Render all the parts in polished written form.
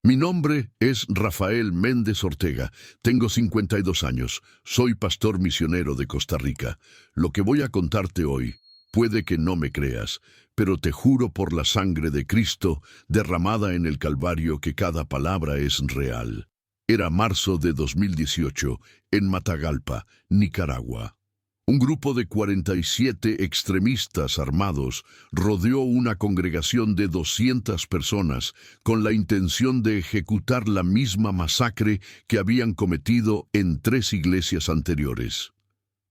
Mi nombre es Rafael Méndez Ortega. Tengo 52 años. Soy pastor misionero de Costa Rica. Lo que voy a contarte hoy, puede que no me creas, pero te juro por la sangre de Cristo derramada en el Calvario que cada palabra es real. Era marzo de 2018, en Matagalpa, Nicaragua. Un grupo de 47 extremistas armados rodeó una congregación de 200 personas con la intención de ejecutar la misma masacre que habían cometido en 3 iglesias anteriores.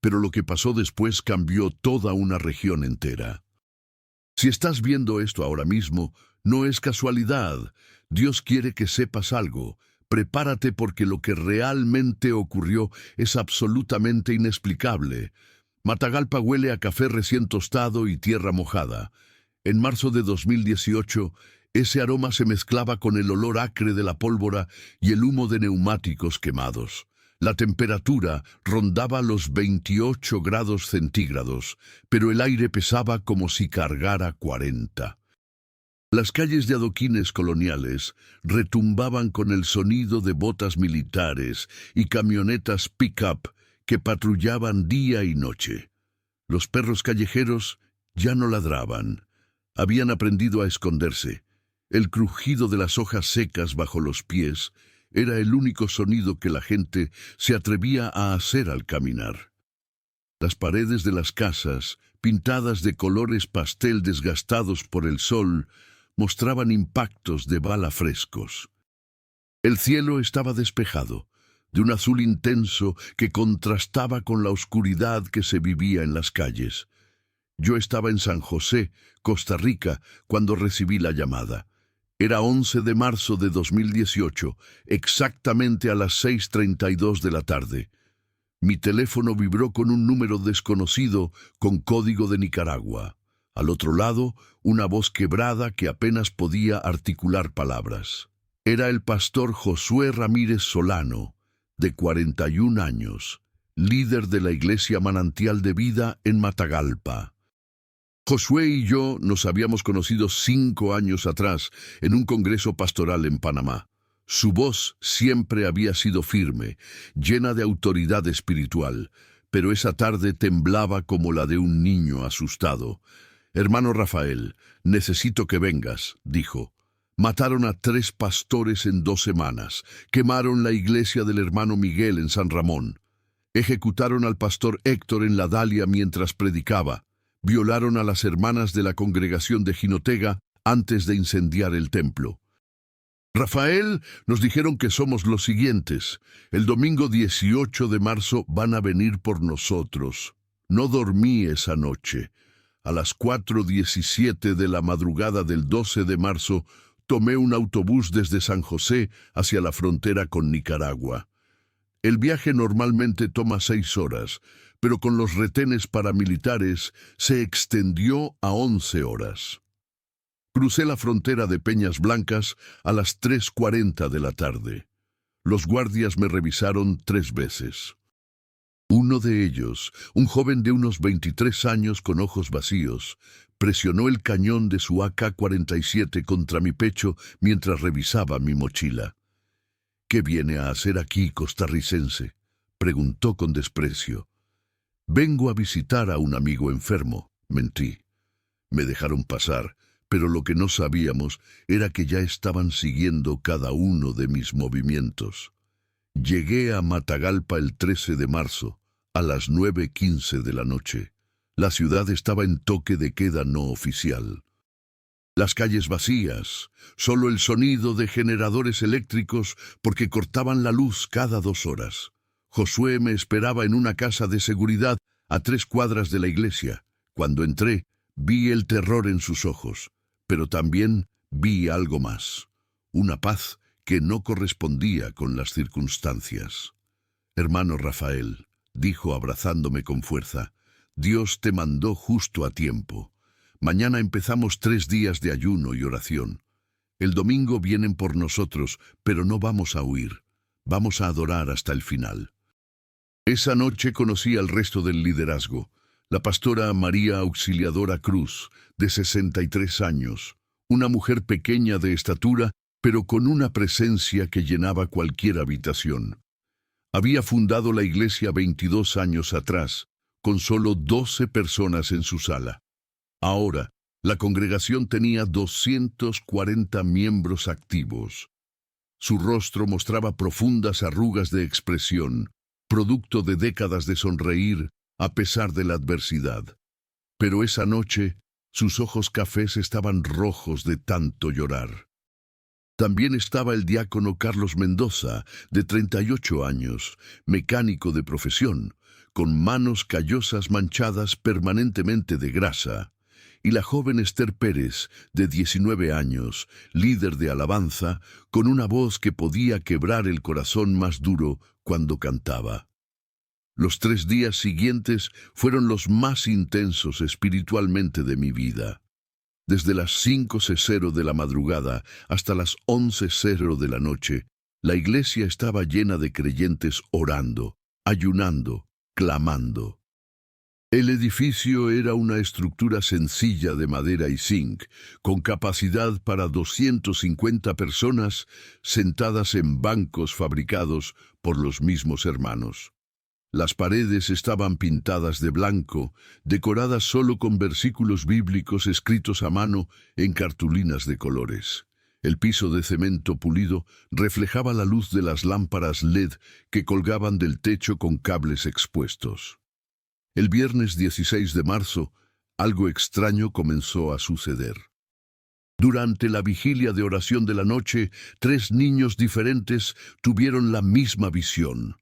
Pero lo que pasó después cambió toda una región entera. Si estás viendo esto ahora mismo, no es casualidad. Dios quiere que sepas algo. Prepárate porque lo que realmente ocurrió es absolutamente inexplicable. Matagalpa huele a café recién tostado y tierra mojada. En marzo de 2018, ese aroma se mezclaba con el olor acre de la pólvora y el humo de neumáticos quemados. La temperatura rondaba los 28 grados centígrados, pero el aire pesaba como si cargara 40. Las calles de adoquines coloniales retumbaban con el sonido de botas militares y camionetas pick-up que patrullaban día y noche. Los perros callejeros ya no ladraban. Habían aprendido a esconderse. El crujido de las hojas secas bajo los pies era el único sonido que la gente se atrevía a hacer al caminar. Las paredes de las casas, pintadas de colores pastel desgastados por el sol, mostraban impactos de bala frescos. El cielo estaba despejado, de un azul intenso que contrastaba con la oscuridad que se vivía en las calles. Yo estaba en San José, Costa Rica, cuando recibí la llamada. Era 11 de marzo de 2018, exactamente a las 6:32 de la tarde. Mi teléfono vibró con un número desconocido con código de Nicaragua. Al otro lado, una voz quebrada que apenas podía articular palabras. Era el pastor Josué Ramírez Solano, de 41 años, líder de la Iglesia Manantial de Vida en Matagalpa. Josué y yo nos habíamos conocido 5 años atrás en un congreso pastoral en Panamá. Su voz siempre había sido firme, llena de autoridad espiritual, pero esa tarde temblaba como la de un niño asustado. «Hermano Rafael, necesito que vengas», dijo. «Mataron a 3 pastores en 2 semanas. Quemaron la iglesia del hermano Miguel en San Ramón. Ejecutaron al pastor Héctor en La Dalia mientras predicaba. Violaron a las hermanas de la congregación de Jinotega antes de incendiar el templo. Rafael, nos dijeron que somos los siguientes. El domingo 18 de marzo van a venir por nosotros. No dormí esa noche. A las 4:17 de la madrugada del 12 de marzo, tomé un autobús desde San José hacia la frontera con Nicaragua. El viaje normalmente toma 6 horas, pero con los retenes paramilitares se extendió a 11 horas. Crucé la frontera de Peñas Blancas a las 3:40 de la tarde. Los guardias me revisaron 3 veces. Uno de ellos, un joven de unos 23 años con ojos vacíos, presionó el cañón de su AK-47 contra mi pecho mientras revisaba mi mochila. «¿Qué viene a hacer aquí, costarricense?», preguntó con desprecio. «Vengo a visitar a un amigo enfermo», mentí. Me dejaron pasar, pero lo que no sabíamos era que ya estaban siguiendo cada uno de mis movimientos. Llegué a Matagalpa el 13 de marzo, a las 9:15 de la noche. La ciudad estaba en toque de queda no oficial. Las calles vacías, solo el sonido de generadores eléctricos porque cortaban la luz cada 2 horas. Josué me esperaba en una casa de seguridad a 3 cuadras de la iglesia. Cuando entré, vi el terror en sus ojos, pero también vi algo más, una paz que no correspondía con las circunstancias. «Hermano Rafael», dijo abrazándome con fuerza, «Dios te mandó justo a tiempo. Mañana empezamos 3 días de ayuno y oración. El domingo vienen por nosotros, pero no vamos a huir. Vamos a adorar hasta el final». Esa noche conocí al resto del liderazgo. La pastora María Auxiliadora Cruz, de 63 años, una mujer pequeña de estatura, pero con una presencia que llenaba cualquier habitación. Había fundado la iglesia 22 años atrás, con solo 12 personas en su sala. Ahora, la congregación tenía 240 miembros activos. Su rostro mostraba profundas arrugas de expresión, producto de décadas de sonreír a pesar de la adversidad. Pero esa noche, sus ojos cafés estaban rojos de tanto llorar. También estaba el diácono Carlos Mendoza, de 38 años, mecánico de profesión, con manos callosas manchadas permanentemente de grasa, y la joven Esther Pérez, de 19 años, líder de alabanza, con una voz que podía quebrar el corazón más duro cuando cantaba. Los 3 días siguientes fueron los más intensos espiritualmente de mi vida. Desde las 5:00 de la madrugada hasta las 11:00 de la noche, la iglesia estaba llena de creyentes orando, ayunando, clamando. El edificio era una estructura sencilla de madera y zinc, con capacidad para 250 personas sentadas en bancos fabricados por los mismos hermanos. Las paredes estaban pintadas de blanco, decoradas solo con versículos bíblicos escritos a mano en cartulinas de colores. El piso de cemento pulido reflejaba la luz de las lámparas LED que colgaban del techo con cables expuestos. El viernes 16 de marzo, algo extraño comenzó a suceder. Durante la vigilia de oración de la noche, 3 niños diferentes tuvieron la misma visión.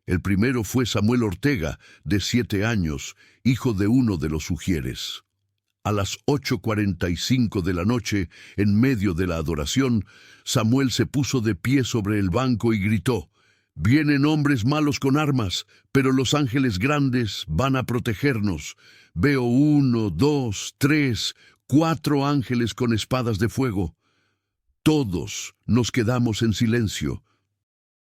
El primero fue Samuel Ortega, de 7 años, hijo de uno de los ujieres. A las 8:45 de la noche, en medio de la adoración, Samuel se puso de pie sobre el banco y gritó: «Vienen hombres malos con armas, pero los ángeles grandes van a protegernos. Veo 1, 2, 3, 4 ángeles con espadas de fuego». Todos nos quedamos en silencio.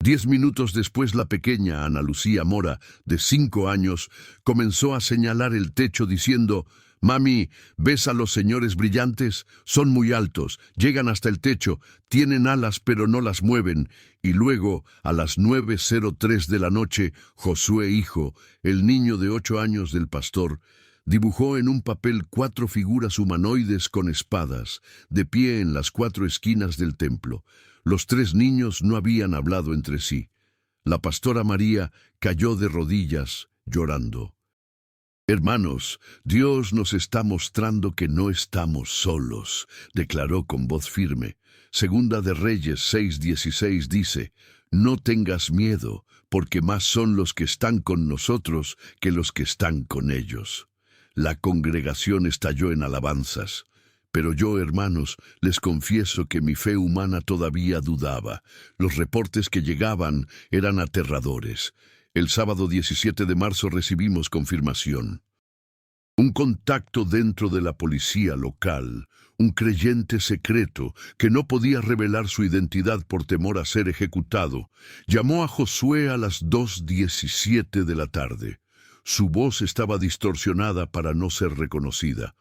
10 minutos después, la pequeña Ana Lucía Mora, de 5 años, comenzó a señalar el techo diciendo: «Mami, ¿ves a los señores brillantes? Son muy altos, llegan hasta el techo, tienen alas pero no las mueven». Y luego, a las 9:03 de la noche, Josué hijo, el niño de 8 años del pastor, dibujó en un papel 4 figuras humanoides con espadas, de pie en las 4 esquinas del templo. Los 3 niños no habían hablado entre sí. La pastora María cayó de rodillas, llorando. «Hermanos, Dios nos está mostrando que no estamos solos», declaró con voz firme. Segunda de Reyes 6:16 dice: «No tengas miedo, porque más son los que están con nosotros que los que están con ellos». La congregación estalló en alabanzas. Pero yo, hermanos, les confieso que mi fe humana todavía dudaba. Los reportes que llegaban eran aterradores. El sábado 17 de marzo recibimos confirmación. Un contacto dentro de la policía local, un creyente secreto que no podía revelar su identidad por temor a ser ejecutado, llamó a Josué a las 2:17 de la tarde. Su voz estaba distorsionada para no ser reconocida.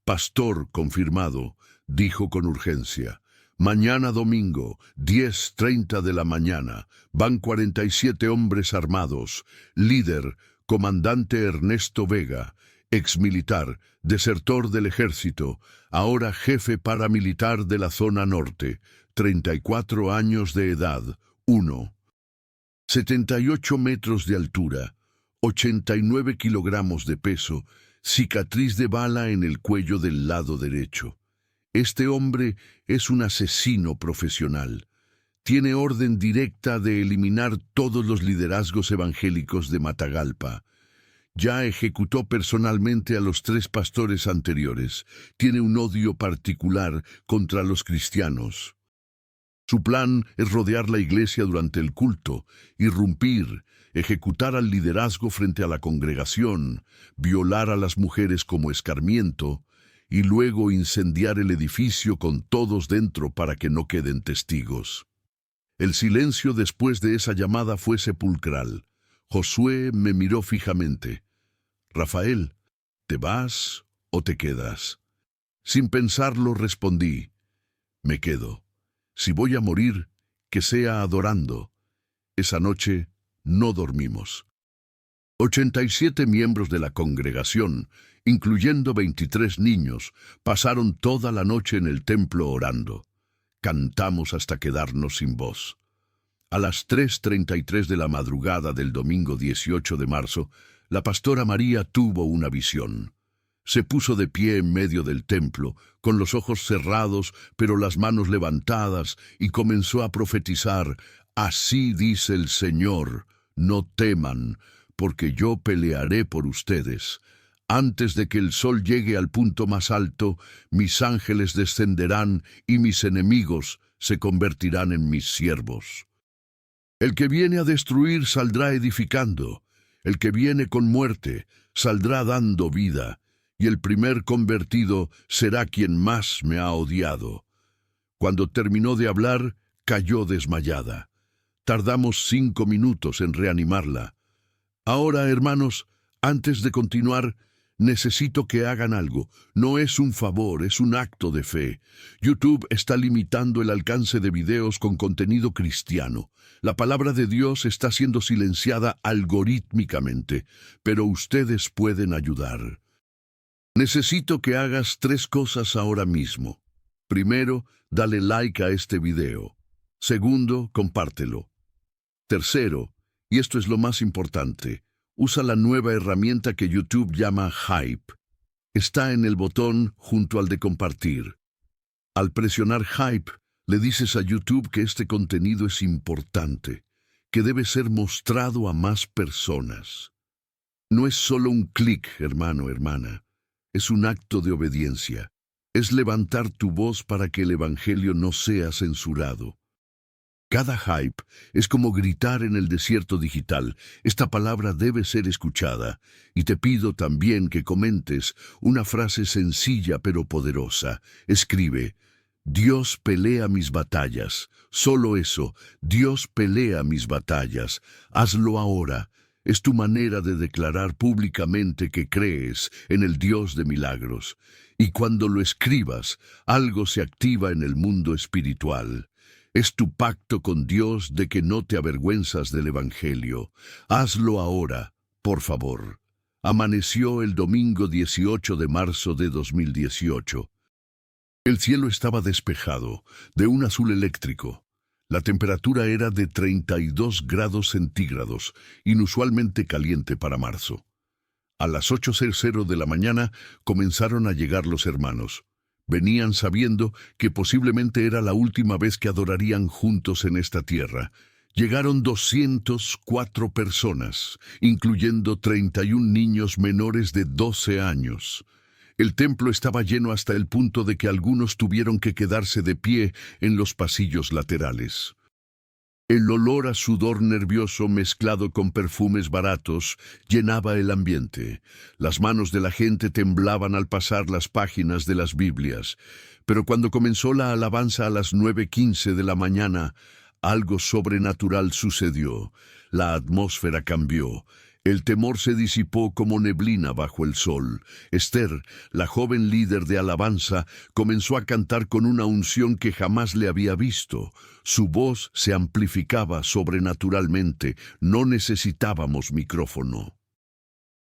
«Pastor confirmado», dijo con urgencia. «Mañana domingo, 10:30 de la mañana, van 47 hombres armados. Líder, comandante Ernesto Vega, exmilitar, desertor del ejército, ahora jefe paramilitar de la zona norte, 34 años de edad, 1. 78 metros de altura, 89 kilogramos de peso, cicatriz de bala en el cuello del lado derecho. Este hombre es un asesino profesional. Tiene orden directa de eliminar todos los liderazgos evangélicos de Matagalpa. Ya ejecutó personalmente a los 3 pastores anteriores. Tiene un odio particular contra los cristianos. Su plan es rodear la iglesia durante el culto, irrumpir, ejecutar al liderazgo frente a la congregación, violar a las mujeres como escarmiento, y luego incendiar el edificio con todos dentro para que no queden testigos. El silencio después de esa llamada fue sepulcral. Josué me miró fijamente. «Rafael, ¿te vas o te quedas?» Sin pensarlo respondí: «Me quedo». Si voy a morir, que sea adorando. Esa noche no dormimos. 87 miembros de la congregación, incluyendo 23 niños, pasaron toda la noche en el templo orando. Cantamos hasta quedarnos sin voz. A las 3:33 de la madrugada del domingo 18 de marzo, la pastora María tuvo una visión. Se puso de pie en medio del templo, con los ojos cerrados, pero las manos levantadas, y comenzó a profetizar: «Así dice el Señor, no teman, porque yo pelearé por ustedes. Antes de que el sol llegue al punto más alto, mis ángeles descenderán y mis enemigos se convertirán en mis siervos. El que viene a destruir saldrá edificando, el que viene con muerte saldrá dando vida, y el primer convertido será quien más me ha odiado». Cuando terminó de hablar, cayó desmayada. Tardamos 5 minutos en reanimarla. Ahora, hermanos, antes de continuar, necesito que hagan algo. No es un favor, es un acto de fe. YouTube está limitando el alcance de videos con contenido cristiano. La palabra de Dios está siendo silenciada algorítmicamente, pero ustedes pueden ayudar. Necesito que hagas 3 cosas ahora mismo. Primero, dale like a este video. Segundo, compártelo. Tercero, y esto es lo más importante, usa la nueva herramienta que YouTube llama Hype. Está en el botón junto al de compartir. Al presionar Hype, le dices a YouTube que este contenido es importante, que debe ser mostrado a más personas. No es solo un clic, hermano, hermana. Es un acto de obediencia. Es levantar tu voz para que el Evangelio no sea censurado. Cada hype es como gritar en el desierto digital. Esta palabra debe ser escuchada. Y te pido también que comentes una frase sencilla pero poderosa. Escribe: «Dios pelea mis batallas». Solo eso, Dios pelea mis batallas. Hazlo ahora. Es tu manera de declarar públicamente que crees en el Dios de milagros. Y cuando lo escribas, algo se activa en el mundo espiritual. Es tu pacto con Dios de que no te avergüenzas del Evangelio. Hazlo ahora, por favor. Amaneció el domingo 18 de marzo de 2018. El cielo estaba despejado, de un azul eléctrico. La temperatura era de 32 grados centígrados, inusualmente caliente para marzo. A las 8:00 de la mañana comenzaron a llegar los hermanos. Venían sabiendo que posiblemente era la última vez que adorarían juntos en esta tierra. Llegaron 204 personas, incluyendo 31 niños menores de 12 años. El templo estaba lleno hasta el punto de que algunos tuvieron que quedarse de pie en los pasillos laterales. El olor a sudor nervioso mezclado con perfumes baratos llenaba el ambiente. Las manos de la gente temblaban al pasar las páginas de las Biblias. Pero cuando comenzó la alabanza a las 9:15 de la mañana, algo sobrenatural sucedió. La atmósfera cambió. El temor se disipó como neblina bajo el sol. Esther, la joven líder de alabanza, comenzó a cantar con una unción que jamás le había visto. Su voz se amplificaba sobrenaturalmente. No necesitábamos micrófono.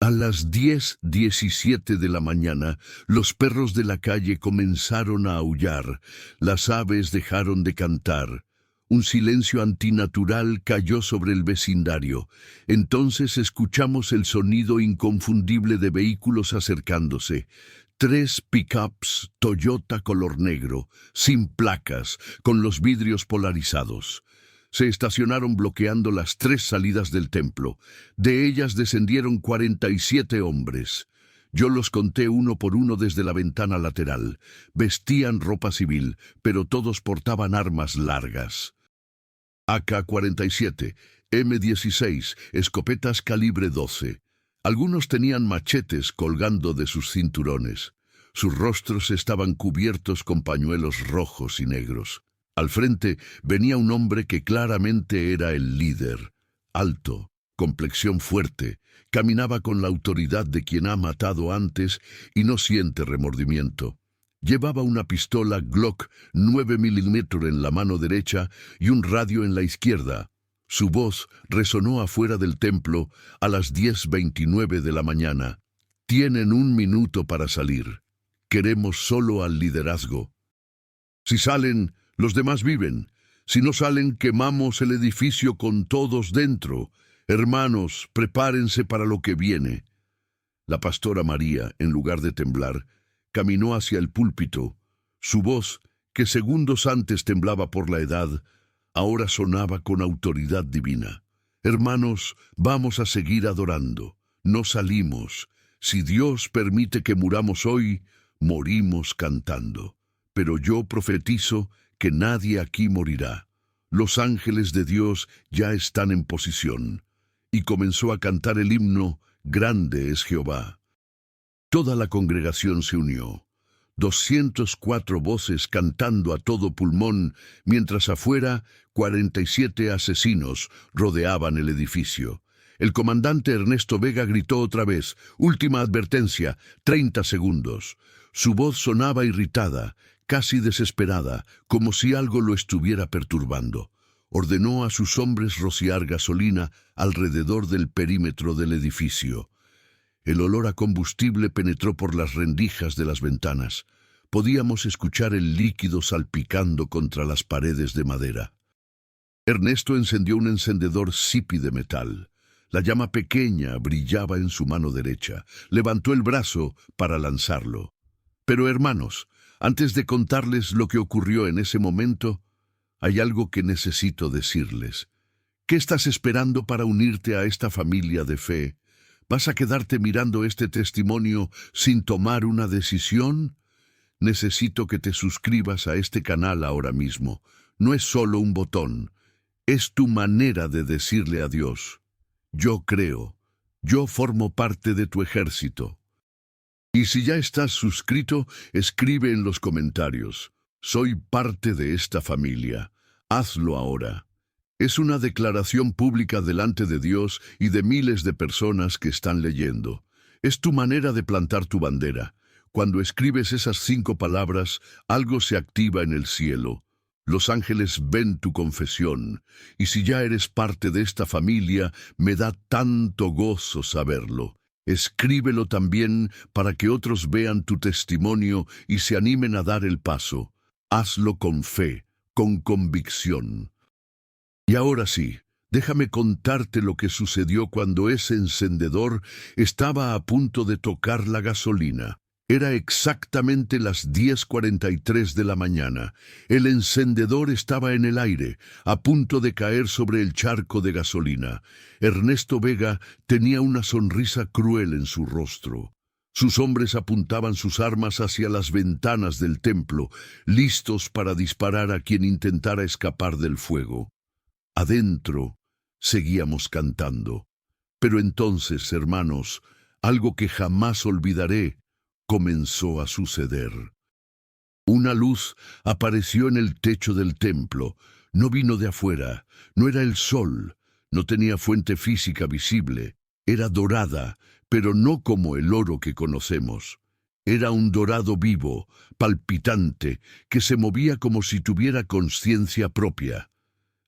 A las 10:17 de la mañana, los perros de la calle comenzaron a aullar. Las aves dejaron de cantar. Un silencio antinatural cayó sobre el vecindario. Entonces escuchamos el sonido inconfundible de vehículos acercándose. 3 pickups Toyota color negro, sin placas, con los vidrios polarizados. Se estacionaron bloqueando las 3 salidas del templo. De ellas descendieron 47 hombres. Yo los conté uno por uno desde la ventana lateral. Vestían ropa civil, pero todos portaban armas largas. AK-47, M16, escopetas calibre 12. Algunos tenían machetes colgando de sus cinturones. Sus rostros estaban cubiertos con pañuelos rojos y negros. Al frente venía un hombre que claramente era el líder. Alto, complexión fuerte, caminaba con la autoridad de quien ha matado antes y no siente remordimiento. Llevaba una pistola Glock 9 milímetros en la mano derecha y un radio en la izquierda. Su voz resonó afuera del templo a las 10:29 de la mañana. Tienen 1 minuto para salir. Queremos solo al liderazgo. Si salen, los demás viven. Si no salen, quemamos el edificio con todos dentro. Hermanos, prepárense para lo que viene. La pastora María, en lugar de temblar, caminó hacia el púlpito. Su voz, que segundos antes temblaba por la edad, ahora sonaba con autoridad divina. Hermanos, vamos a seguir adorando. No salimos. Si Dios permite que muramos hoy, morimos cantando. Pero yo profetizo que nadie aquí morirá. Los ángeles de Dios ya están en posición. Y comenzó a cantar el himno, Grande es Jehová. Toda la congregación se unió. 204 voces cantando a todo pulmón, mientras afuera 47 asesinos rodeaban el edificio. El comandante Ernesto Vega gritó otra vez, última advertencia, 30 segundos. Su voz sonaba irritada, casi desesperada, como si algo lo estuviera perturbando. Ordenó a sus hombres rociar gasolina alrededor del perímetro del edificio. El olor a combustible penetró por las rendijas de las ventanas. Podíamos escuchar el líquido salpicando contra las paredes de madera. Ernesto encendió un encendedor Zippy de metal. La llama pequeña brillaba en su mano derecha. Levantó el brazo para lanzarlo. Pero hermanos, antes de contarles lo que ocurrió en ese momento, hay algo que necesito decirles. ¿Qué estás esperando para unirte a esta familia de fe? ¿Vas a quedarte mirando este testimonio sin tomar una decisión? Necesito que te suscribas a este canal ahora mismo. No es solo un botón. Es tu manera de decirle a Dios: yo creo, yo formo parte de tu ejército. Y si ya estás suscrito, escribe en los comentarios: soy parte de esta familia. Hazlo ahora. Es una declaración pública delante de Dios y de miles de personas que están leyendo. Es tu manera de plantar tu bandera. Cuando escribes esas 5 palabras, algo se activa en el cielo. Los ángeles ven tu confesión, y si ya eres parte de esta familia, me da tanto gozo saberlo. Escríbelo también para que otros vean tu testimonio y se animen a dar el paso. Hazlo con fe, con convicción. Y ahora sí, déjame contarte lo que sucedió cuando ese encendedor estaba a punto de tocar la gasolina. Era exactamente las 10:43 de la mañana. El encendedor estaba en el aire, a punto de caer sobre el charco de gasolina. Ernesto Vega tenía una sonrisa cruel en su rostro. Sus hombres apuntaban sus armas hacia las ventanas del templo, listos para disparar a quien intentara escapar del fuego. Adentro, seguíamos cantando. Pero entonces, hermanos, algo que jamás olvidaré comenzó a suceder. Una luz apareció en el techo del templo. No vino de afuera, no era el sol, no tenía fuente física visible. Era dorada, pero no como el oro que conocemos. Era un dorado vivo, palpitante, que se movía como si tuviera conciencia propia.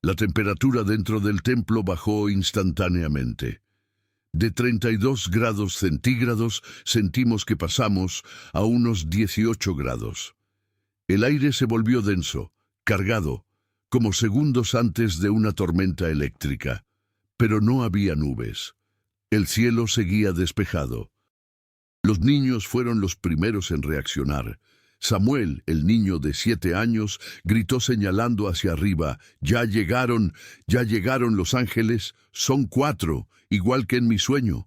La temperatura dentro del templo bajó instantáneamente. De 32 grados centígrados sentimos que pasamos a unos 18 grados. El aire se volvió denso, cargado, como segundos antes de una tormenta eléctrica. Pero no había nubes. El cielo seguía despejado. Los niños fueron los primeros en reaccionar. Samuel, el niño de 7 años, gritó señalando hacia arriba: ya llegaron los ángeles, son 4, igual que en mi sueño.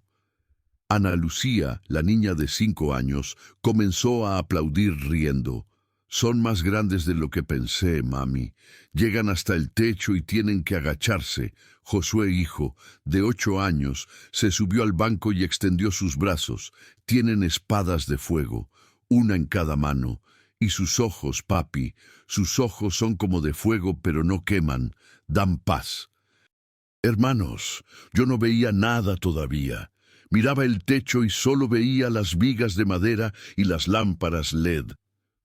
Ana Lucía, la niña de 5 años, comenzó a aplaudir riendo. Son más grandes de lo que pensé, mami. Llegan hasta el techo y tienen que agacharse. Josué, hijo, de 8 años, se subió al banco y extendió sus brazos. Tienen espadas de fuego, una en cada mano. Y sus ojos, papi, sus ojos son como de fuego, pero no queman, dan paz. Hermanos, yo no veía nada todavía. Miraba el techo y solo veía las vigas de madera y las lámparas LED.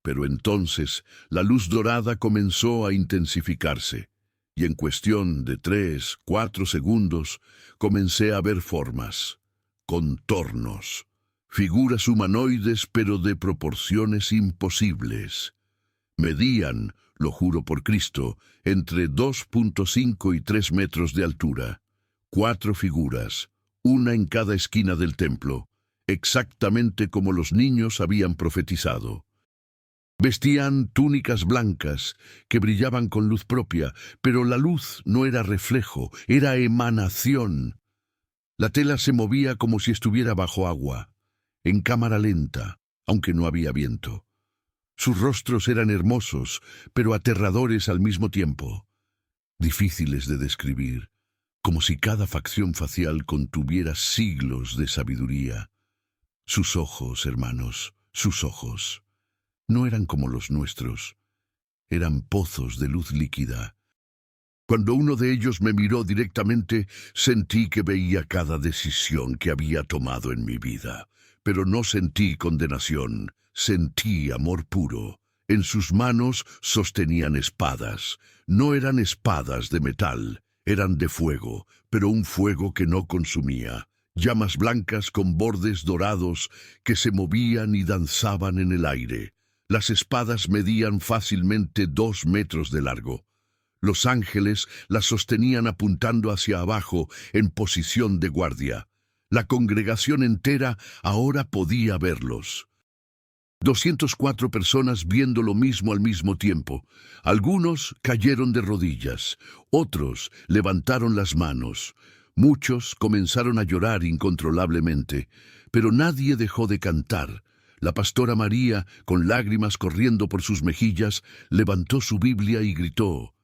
Pero entonces la luz dorada comenzó a intensificarse, y en cuestión de 3, 4 segundos comencé a ver formas, contornos, figuras humanoides pero de proporciones imposibles. Medían, lo juro por Cristo, entre 2.5 y 3 metros de altura. 4 figuras, una en cada esquina del templo, exactamente como los niños habían profetizado. Vestían túnicas blancas que brillaban con luz propia, pero la luz no era reflejo, era emanación. La tela se movía como si estuviera bajo agua, en cámara lenta, aunque no había viento. Sus rostros eran hermosos, pero aterradores al mismo tiempo, difíciles de describir, como si cada facción facial contuviera siglos de sabiduría. Sus ojos, hermanos, sus ojos, no eran como los nuestros, eran pozos de luz líquida. Cuando uno de ellos me miró directamente, sentí que veía cada decisión que había tomado en mi vida, pero no sentí condenación, sentí amor puro. En sus manos sostenían espadas. No eran espadas de metal, eran de fuego, pero un fuego que no consumía. Llamas blancas con bordes dorados que se movían y danzaban en el aire. Las espadas medían fácilmente 2 metros de largo. Los ángeles las sostenían apuntando hacia abajo en posición de guardia. La congregación entera ahora podía verlos. 204 personas viendo lo mismo al mismo tiempo. Algunos cayeron de rodillas, otros levantaron las manos. Muchos comenzaron a llorar incontrolablemente, pero nadie dejó de cantar. La pastora María, con lágrimas corriendo por sus mejillas, levantó su Biblia y gritó: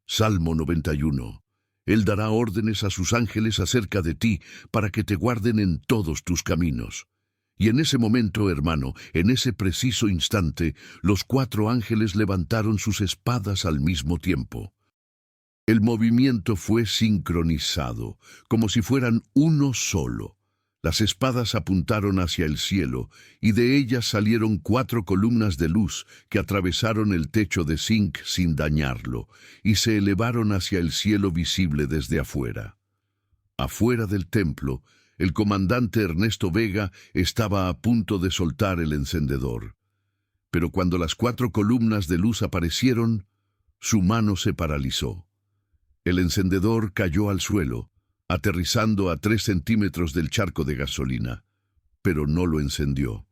Salmo 91. Él dará órdenes a sus ángeles acerca de ti para que te guarden en todos tus caminos. Y en ese momento, hermano, en ese preciso instante, los 4 ángeles levantaron sus espadas al mismo tiempo. El movimiento fue sincronizado, como si fueran uno solo. Las espadas apuntaron hacia el cielo, y de ellas salieron 4 columnas de luz que atravesaron el techo de zinc sin dañarlo, y se elevaron hacia el cielo visible desde afuera. Afuera del templo, el comandante Ernesto Vega estaba a punto de soltar el encendedor. Pero cuando las 4 columnas de luz aparecieron, su mano se paralizó. El encendedor cayó al suelo, aterrizando a 3 centímetros del charco de gasolina, pero no lo encendió.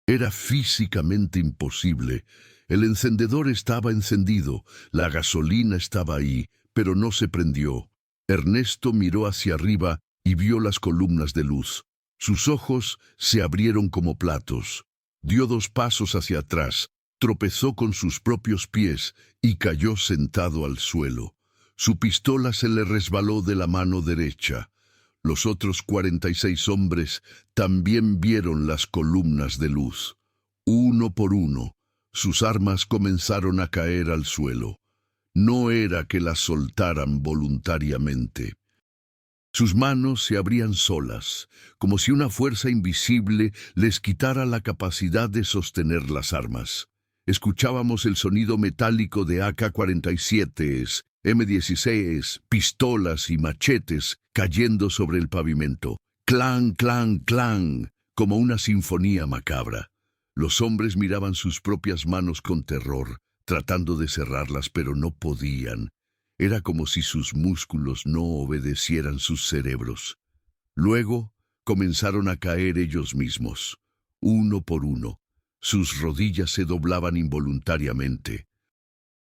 Era físicamente imposible. El encendedor estaba encendido, la gasolina estaba ahí, pero no se prendió. Ernesto miró hacia arriba y vio las columnas de luz. Sus ojos se abrieron como platos. Dio 2 pasos hacia atrás, tropezó con sus propios pies y cayó sentado al suelo. Su pistola se le resbaló de la mano derecha. Los otros 46 hombres también vieron las columnas de luz. Uno por uno, sus armas comenzaron a caer al suelo. No era que las soltaran voluntariamente. Sus manos se abrían solas, como si una fuerza invisible les quitara la capacidad de sostener las armas. Escuchábamos el sonido metálico de AK-47s, M16, pistolas y machetes cayendo sobre el pavimento. Clan, clan, clan, como una sinfonía macabra. Los hombres miraban sus propias manos con terror, tratando de cerrarlas, pero no podían. Era como si sus músculos no obedecieran sus cerebros. Luego comenzaron a caer ellos mismos, uno por uno. Sus rodillas se doblaban involuntariamente.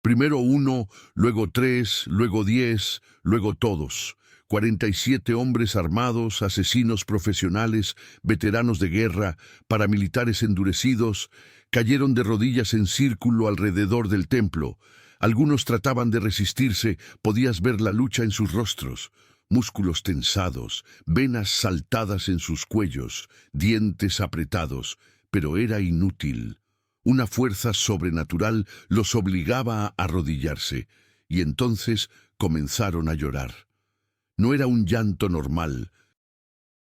Primero 1, luego 3, luego 10, luego todos. 47 hombres armados, asesinos profesionales, veteranos de guerra, paramilitares endurecidos, cayeron de rodillas en círculo alrededor del templo. Algunos trataban de resistirse, podías ver la lucha en sus rostros. Músculos tensados, venas saltadas en sus cuellos, dientes apretados, pero era inútil. Una fuerza sobrenatural los obligaba a arrodillarse, y entonces comenzaron a llorar. No era un llanto normal.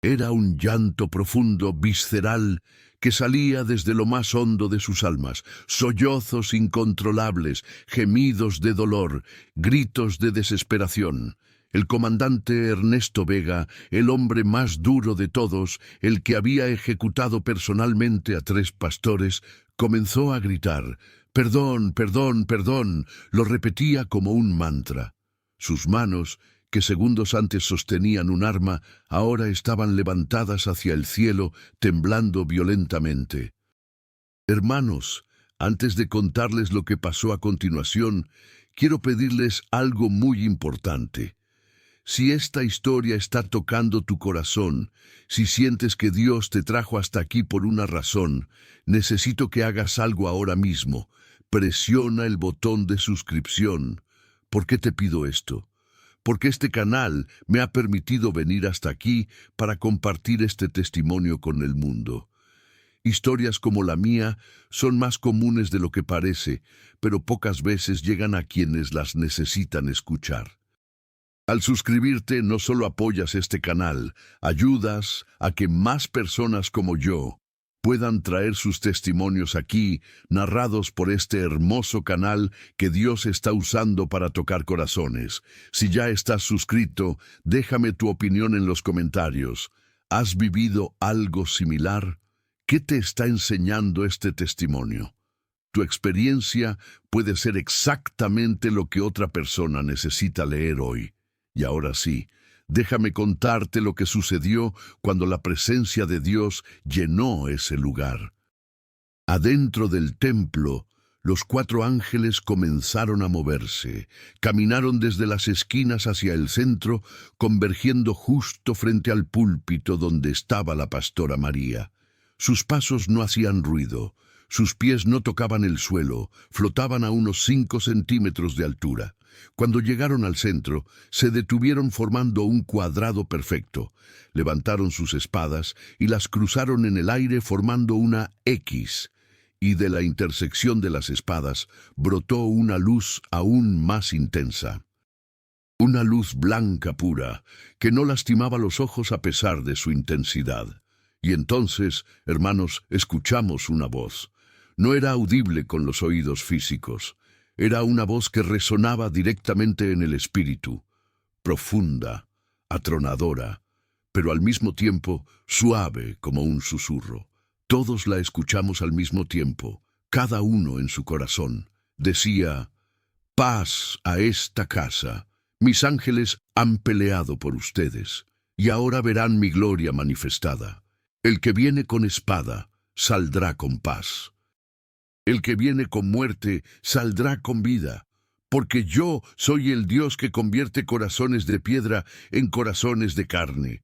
Era un llanto profundo, visceral, que salía desde lo más hondo de sus almas, sollozos incontrolables, gemidos de dolor, gritos de desesperación. El comandante Ernesto Vega, el hombre más duro de todos, el que había ejecutado personalmente a 3 pastores, comenzó a gritar: «Perdón, perdón, perdón», lo repetía como un mantra. Sus manos, que segundos antes sostenían un arma, ahora estaban levantadas hacia el cielo, temblando violentamente. Hermanos, antes de contarles lo que pasó a continuación, quiero pedirles algo muy importante. Si esta historia está tocando tu corazón, si sientes que Dios te trajo hasta aquí por una razón, necesito que hagas algo ahora mismo. Presiona el botón de suscripción. ¿Por qué te pido esto? Porque este canal me ha permitido venir hasta aquí para compartir este testimonio con el mundo. Historias como la mía son más comunes de lo que parece, pero pocas veces llegan a quienes las necesitan escuchar. Al suscribirte no solo apoyas este canal, ayudas a que más personas como yo puedan traer sus testimonios aquí, narrados por este hermoso canal que Dios está usando para tocar corazones. Si ya estás suscrito, déjame tu opinión en los comentarios. ¿Has vivido algo similar? ¿Qué te está enseñando este testimonio? Tu experiencia puede ser exactamente lo que otra persona necesita leer hoy. Y ahora sí, déjame contarte lo que sucedió cuando la presencia de Dios llenó ese lugar. Adentro del templo, los 4 ángeles comenzaron a moverse. Caminaron desde las esquinas hacia el centro, convergiendo justo frente al púlpito donde estaba la pastora María. Sus pasos no hacían ruido, sus pies no tocaban el suelo, flotaban a unos 5 centímetros de altura. Cuando llegaron al centro, se detuvieron formando un cuadrado perfecto. Levantaron sus espadas y las cruzaron en el aire formando una X. Y de la intersección de las espadas brotó una luz aún más intensa. Una luz blanca pura, que no lastimaba los ojos a pesar de su intensidad. Y entonces, hermanos, escuchamos una voz. No era audible con los oídos físicos. Era una voz que resonaba directamente en el espíritu, profunda, atronadora, pero al mismo tiempo suave como un susurro. Todos la escuchamos al mismo tiempo, cada uno en su corazón. Decía: «Paz a esta casa. Mis ángeles han peleado por ustedes, y ahora verán mi gloria manifestada. El que viene con espada saldrá con paz. El que viene con muerte saldrá con vida, porque yo soy el Dios que convierte corazones de piedra en corazones de carne».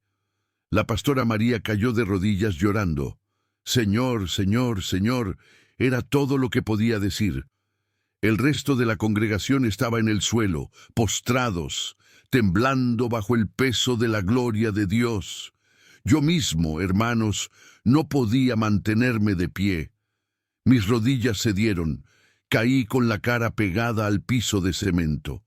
La pastora María cayó de rodillas llorando. «Señor, Señor, Señor», era todo lo que podía decir. El resto de la congregación estaba en el suelo, postrados, temblando bajo el peso de la gloria de Dios. Yo mismo, hermanos, no podía mantenerme de pie. Mis rodillas cedieron, caí con la cara pegada al piso de cemento.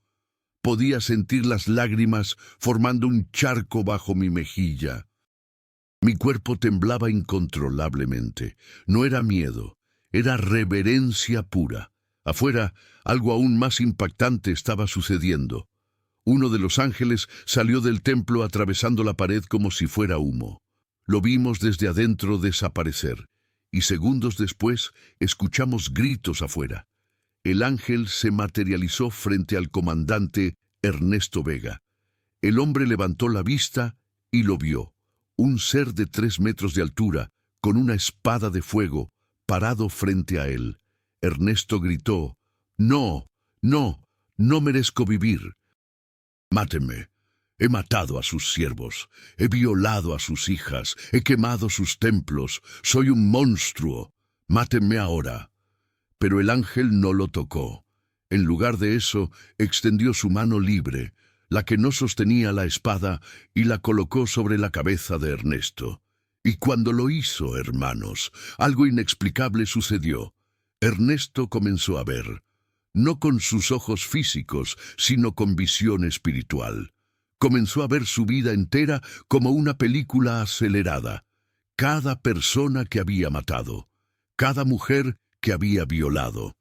Podía sentir las lágrimas formando un charco bajo mi mejilla. Mi cuerpo temblaba incontrolablemente. No era miedo, era reverencia pura. Afuera, algo aún más impactante estaba sucediendo. Uno de los ángeles salió del templo atravesando la pared como si fuera humo. Lo vimos desde adentro desaparecer. Y segundos después escuchamos gritos afuera. El ángel se materializó frente al comandante Ernesto Vega. El hombre levantó la vista y lo vio. Un ser de 3 metros de altura, con una espada de fuego, parado frente a él. Ernesto gritó: «No, no, no merezco vivir. Mátenme. He matado a sus siervos, he violado a sus hijas, he quemado sus templos, soy un monstruo. Mátenme ahora». Pero el ángel no lo tocó. En lugar de eso, extendió su mano libre, la que no sostenía la espada, y la colocó sobre la cabeza de Ernesto. Y cuando lo hizo, hermanos, algo inexplicable sucedió. Ernesto comenzó a ver, no con sus ojos físicos, sino con visión espiritual. Comenzó a ver su vida entera como una película acelerada. Cada persona que había matado, cada mujer que había violado,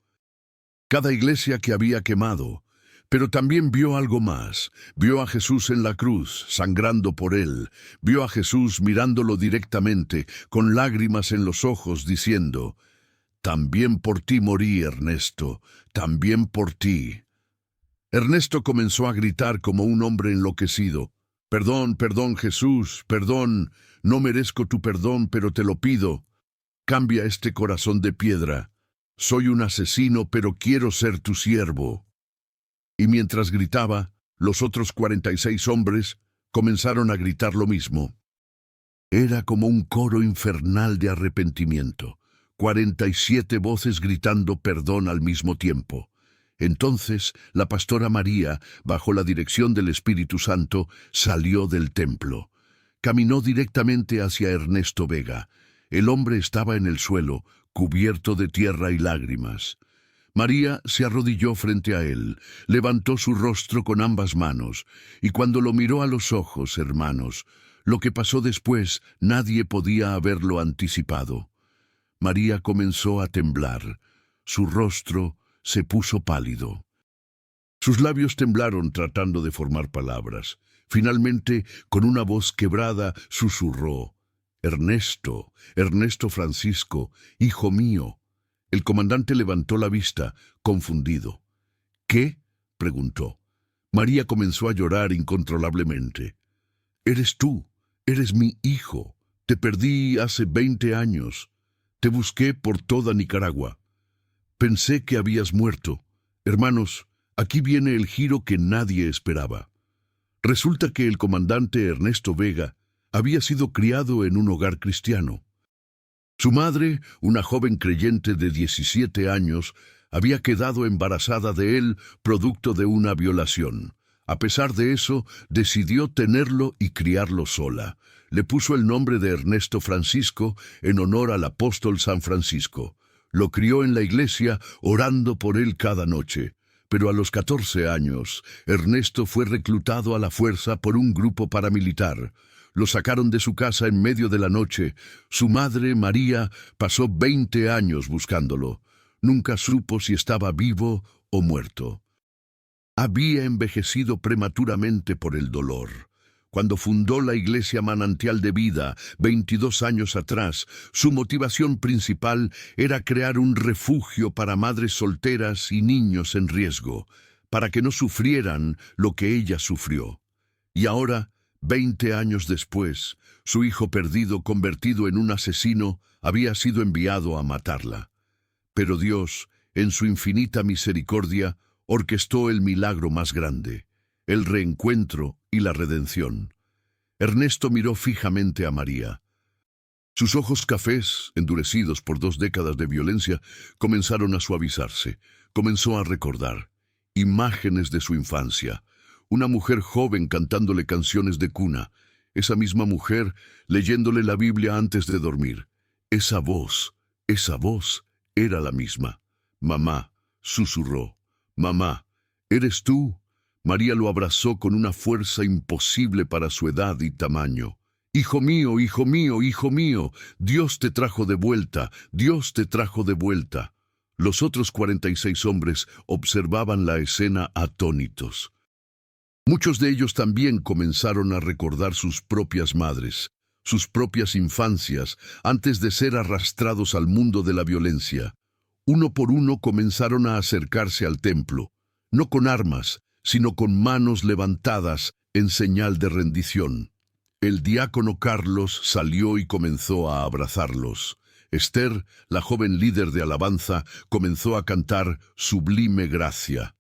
cada iglesia que había quemado. Pero también vio algo más. Vio a Jesús en la cruz, sangrando por él. Vio a Jesús mirándolo directamente, con lágrimas en los ojos, diciendo: «También por ti morí, Ernesto, también por ti». Ernesto comenzó a gritar como un hombre enloquecido: «Perdón, perdón, Jesús, perdón. No merezco tu perdón, pero te lo pido. Cambia este corazón de piedra. Soy un asesino, pero quiero ser tu siervo». Y mientras gritaba, los otros 46 hombres comenzaron a gritar lo mismo. Era como un coro infernal de arrepentimiento, 47 voces gritando perdón al mismo tiempo. Entonces la pastora María, bajo la dirección del Espíritu Santo, salió del templo. Caminó directamente hacia Ernesto Vega. El hombre estaba en el suelo, cubierto de tierra y lágrimas. María se arrodilló frente a él, levantó su rostro con ambas manos, y cuando lo miró a los ojos, hermanos, lo que pasó después nadie podía haberlo anticipado. María comenzó a temblar. Su rostro se puso pálido. Sus labios temblaron tratando de formar palabras. Finalmente, con una voz quebrada, susurró: «Ernesto, Ernesto Francisco, hijo mío». El comandante levantó la vista, confundido. «¿Qué?», preguntó. María comenzó a llorar incontrolablemente. «Eres tú, eres mi hijo. Te perdí hace 20 años. Te busqué por toda Nicaragua. Pensé que habías muerto. Hermanos, aquí viene el giro que nadie esperaba. Resulta que el comandante Ernesto Vega había sido criado en un hogar cristiano. Su madre, una joven creyente de 17 años, había quedado embarazada de él producto de una violación. A pesar de eso, decidió tenerlo y criarlo sola. Le puso el nombre de Ernesto Francisco en honor al apóstol San Francisco. Lo crió en la iglesia, orando por él cada noche. Pero a los 14 años, Ernesto fue reclutado a la fuerza por un grupo paramilitar. Lo sacaron de su casa en medio de la noche. Su madre, María, pasó 20 años buscándolo. Nunca supo si estaba vivo o muerto. Había envejecido prematuramente por el dolor. Cuando fundó la Iglesia Manantial de Vida, 22 años atrás, su motivación principal era crear un refugio para madres solteras y niños en riesgo, para que no sufrieran lo que ella sufrió. Y ahora, 20 años después, su hijo perdido, convertido en un asesino, había sido enviado a matarla. Pero Dios, en su infinita misericordia, orquestó el milagro más grande, el reencuentro y la redención. Ernesto miró fijamente a María. Sus ojos cafés, endurecidos por 2 décadas de violencia, comenzaron a suavizarse. Comenzó a recordar imágenes de su infancia. Una mujer joven cantándole canciones de cuna. Esa misma mujer leyéndole la Biblia antes de dormir. Esa voz era la misma. «Mamá», susurró. «Mamá, ¿eres tú?». María lo abrazó con una fuerza imposible para su edad y tamaño. «Hijo mío, hijo mío, hijo mío, Dios te trajo de vuelta, Dios te trajo de vuelta». Los otros 46 hombres observaban la escena atónitos. Muchos de ellos también comenzaron a recordar sus propias madres, sus propias infancias, antes de ser arrastrados al mundo de la violencia. Uno por uno comenzaron a acercarse al templo, no con armas, sino con manos levantadas en señal de rendición. El diácono Carlos salió y comenzó a abrazarlos. Esther, la joven líder de alabanza, comenzó a cantar Sublime Gracia.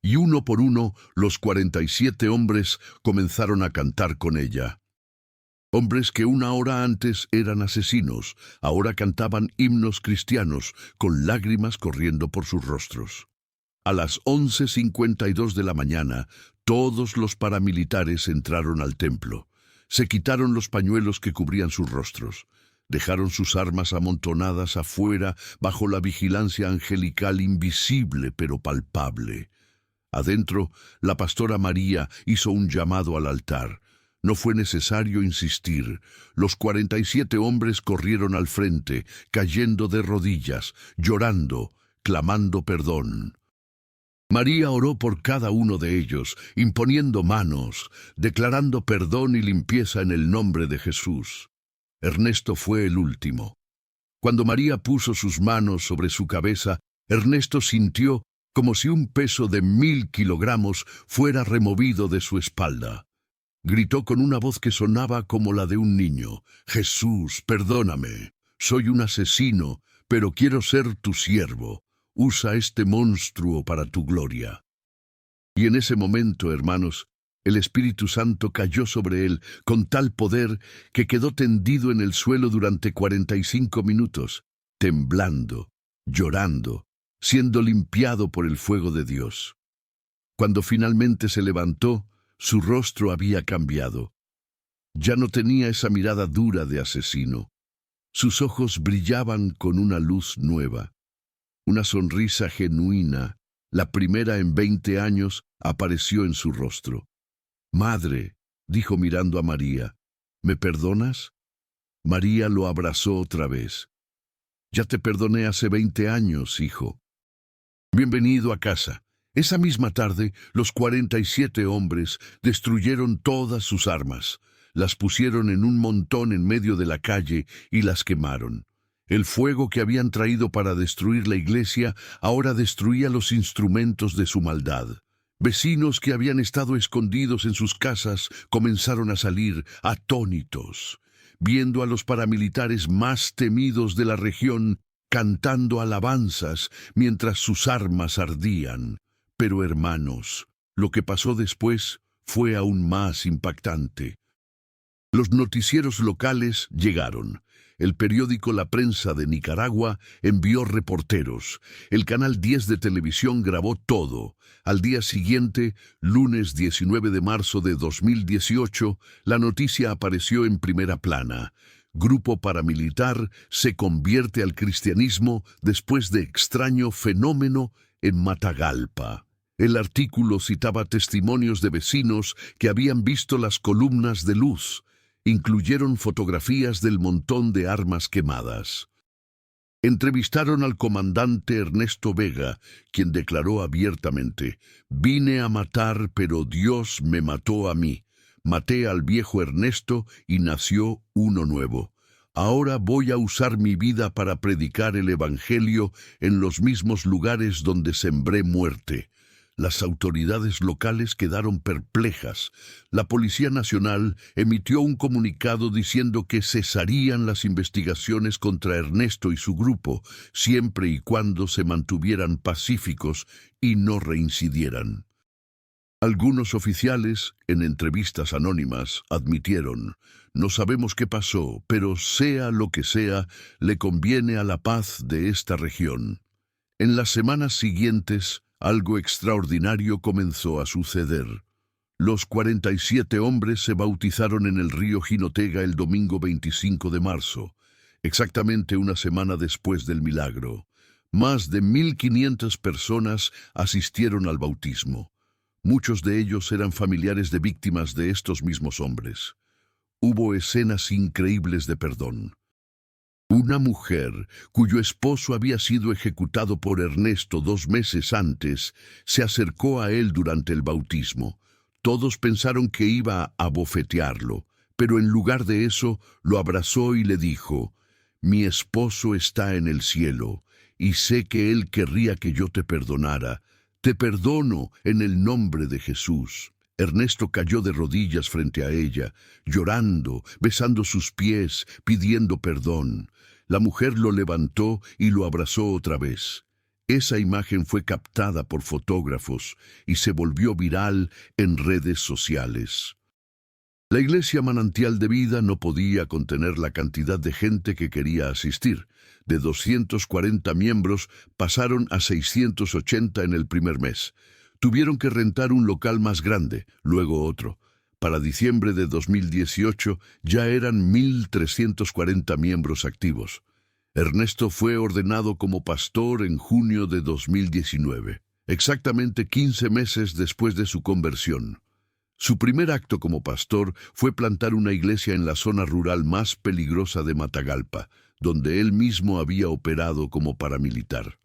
Y uno por uno, los 47 hombres comenzaron a cantar con ella. Hombres que una hora antes eran asesinos, ahora cantaban himnos cristianos, con lágrimas corriendo por sus rostros. A las 11:52 de la mañana, todos los paramilitares entraron al templo. Se quitaron los pañuelos que cubrían sus rostros. Dejaron sus armas amontonadas afuera, bajo la vigilancia angelical invisible pero palpable. Adentro, la pastora María hizo un llamado al altar. No fue necesario insistir. Los 47 hombres corrieron al frente, cayendo de rodillas, llorando, clamando perdón. María oró por cada uno de ellos, imponiendo manos, declarando perdón y limpieza en el nombre de Jesús. Ernesto fue el último. Cuando María puso sus manos sobre su cabeza, Ernesto sintió como si un peso de 1000 kilogramos fuera removido de su espalda. Gritó con una voz que sonaba como la de un niño: «Jesús, perdóname. Soy un asesino, pero quiero ser tu siervo. Usa este monstruo para tu gloria». Y en ese momento, hermanos, el Espíritu Santo cayó sobre él con tal poder que quedó tendido en el suelo durante 45 minutos, temblando, llorando, siendo limpiado por el fuego de Dios. Cuando finalmente se levantó, su rostro había cambiado. Ya no tenía esa mirada dura de asesino. Sus ojos brillaban con una luz nueva. Una sonrisa genuina, la primera en 20 años, apareció en su rostro. «Madre», dijo mirando a María, «¿me perdonas?». María lo abrazó otra vez. «Ya te perdoné hace 20 años, hijo. Bienvenido a casa». Esa misma tarde, los 47 hombres destruyeron todas sus armas, las pusieron en un montón en medio de la calle y las quemaron. El fuego que habían traído para destruir la iglesia ahora destruía los instrumentos de su maldad. Vecinos que habían estado escondidos en sus casas comenzaron a salir atónitos, viendo a los paramilitares más temidos de la región cantando alabanzas mientras sus armas ardían. Pero hermanos, lo que pasó después fue aún más impactante. Los noticieros locales llegaron. El periódico La Prensa de Nicaragua envió reporteros. El canal 10 de televisión grabó todo. Al día siguiente, lunes 19 de marzo de 2018, la noticia apareció en primera plana. Grupo paramilitar se convierte al cristianismo después de extraño fenómeno en Matagalpa. El artículo citaba testimonios de vecinos que habían visto las columnas de luz. Incluyeron fotografías del montón de armas quemadas. Entrevistaron al comandante Ernesto Vega, quien declaró abiertamente: «Vine a matar, pero Dios me mató a mí. Maté al viejo Ernesto y nació uno nuevo. Ahora voy a usar mi vida para predicar el Evangelio en los mismos lugares donde sembré muerte». Las autoridades locales quedaron perplejas. La Policía Nacional emitió un comunicado diciendo que cesarían las investigaciones contra Ernesto y su grupo, siempre y cuando se mantuvieran pacíficos y no reincidieran. Algunos oficiales, en entrevistas anónimas, admitieron: «No sabemos qué pasó, pero sea lo que sea, le conviene a la paz de esta región». En las semanas siguientes, algo extraordinario comenzó a suceder. Los 47 hombres se bautizaron en el río Jinotega el domingo 25 de marzo, exactamente una semana después del milagro. Más de 1500 personas asistieron al bautismo. Muchos de ellos eran familiares de víctimas de estos mismos hombres. Hubo escenas increíbles de perdón. Una mujer, cuyo esposo había sido ejecutado por Ernesto 2 meses antes, se acercó a él durante el bautismo. Todos pensaron que iba a abofetearlo, pero en lugar de eso, lo abrazó y le dijo: «Mi esposo está en el cielo, y sé que él querría que yo te perdonara. Te perdono en el nombre de Jesús». Ernesto cayó de rodillas frente a ella, llorando, besando sus pies, pidiendo perdón. La mujer lo levantó y lo abrazó otra vez. Esa imagen fue captada por fotógrafos y se volvió viral en redes sociales. La iglesia Manantial de Vida no podía contener la cantidad de gente que quería asistir. De 240 miembros pasaron a 680 en el primer mes. Tuvieron que rentar un local más grande, luego otro. Para diciembre de 2018 ya eran 1340 miembros activos. Ernesto fue ordenado como pastor en junio de 2019. exactamente 15 meses después de su conversión. Su primer acto como pastor fue plantar una iglesia en la zona rural más peligrosa de Matagalpa, donde él mismo había operado como paramilitar.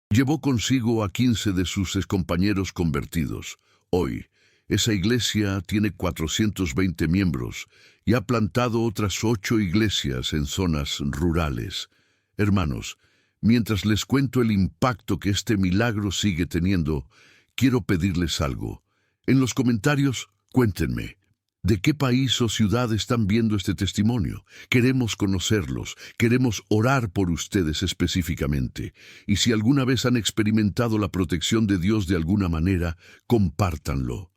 Llevó consigo a 15 de sus excompañeros convertidos. Hoy, esa iglesia tiene 420 miembros y ha plantado otras 8 iglesias en zonas rurales. Hermanos, mientras les cuento el impacto que este milagro sigue teniendo, quiero pedirles algo. En los comentarios, cuéntenme, ¿de qué país o ciudad están viendo este testimonio? Queremos conocerlos, queremos orar por ustedes específicamente. Y si alguna vez han experimentado la protección de Dios de alguna manera, compártanlo.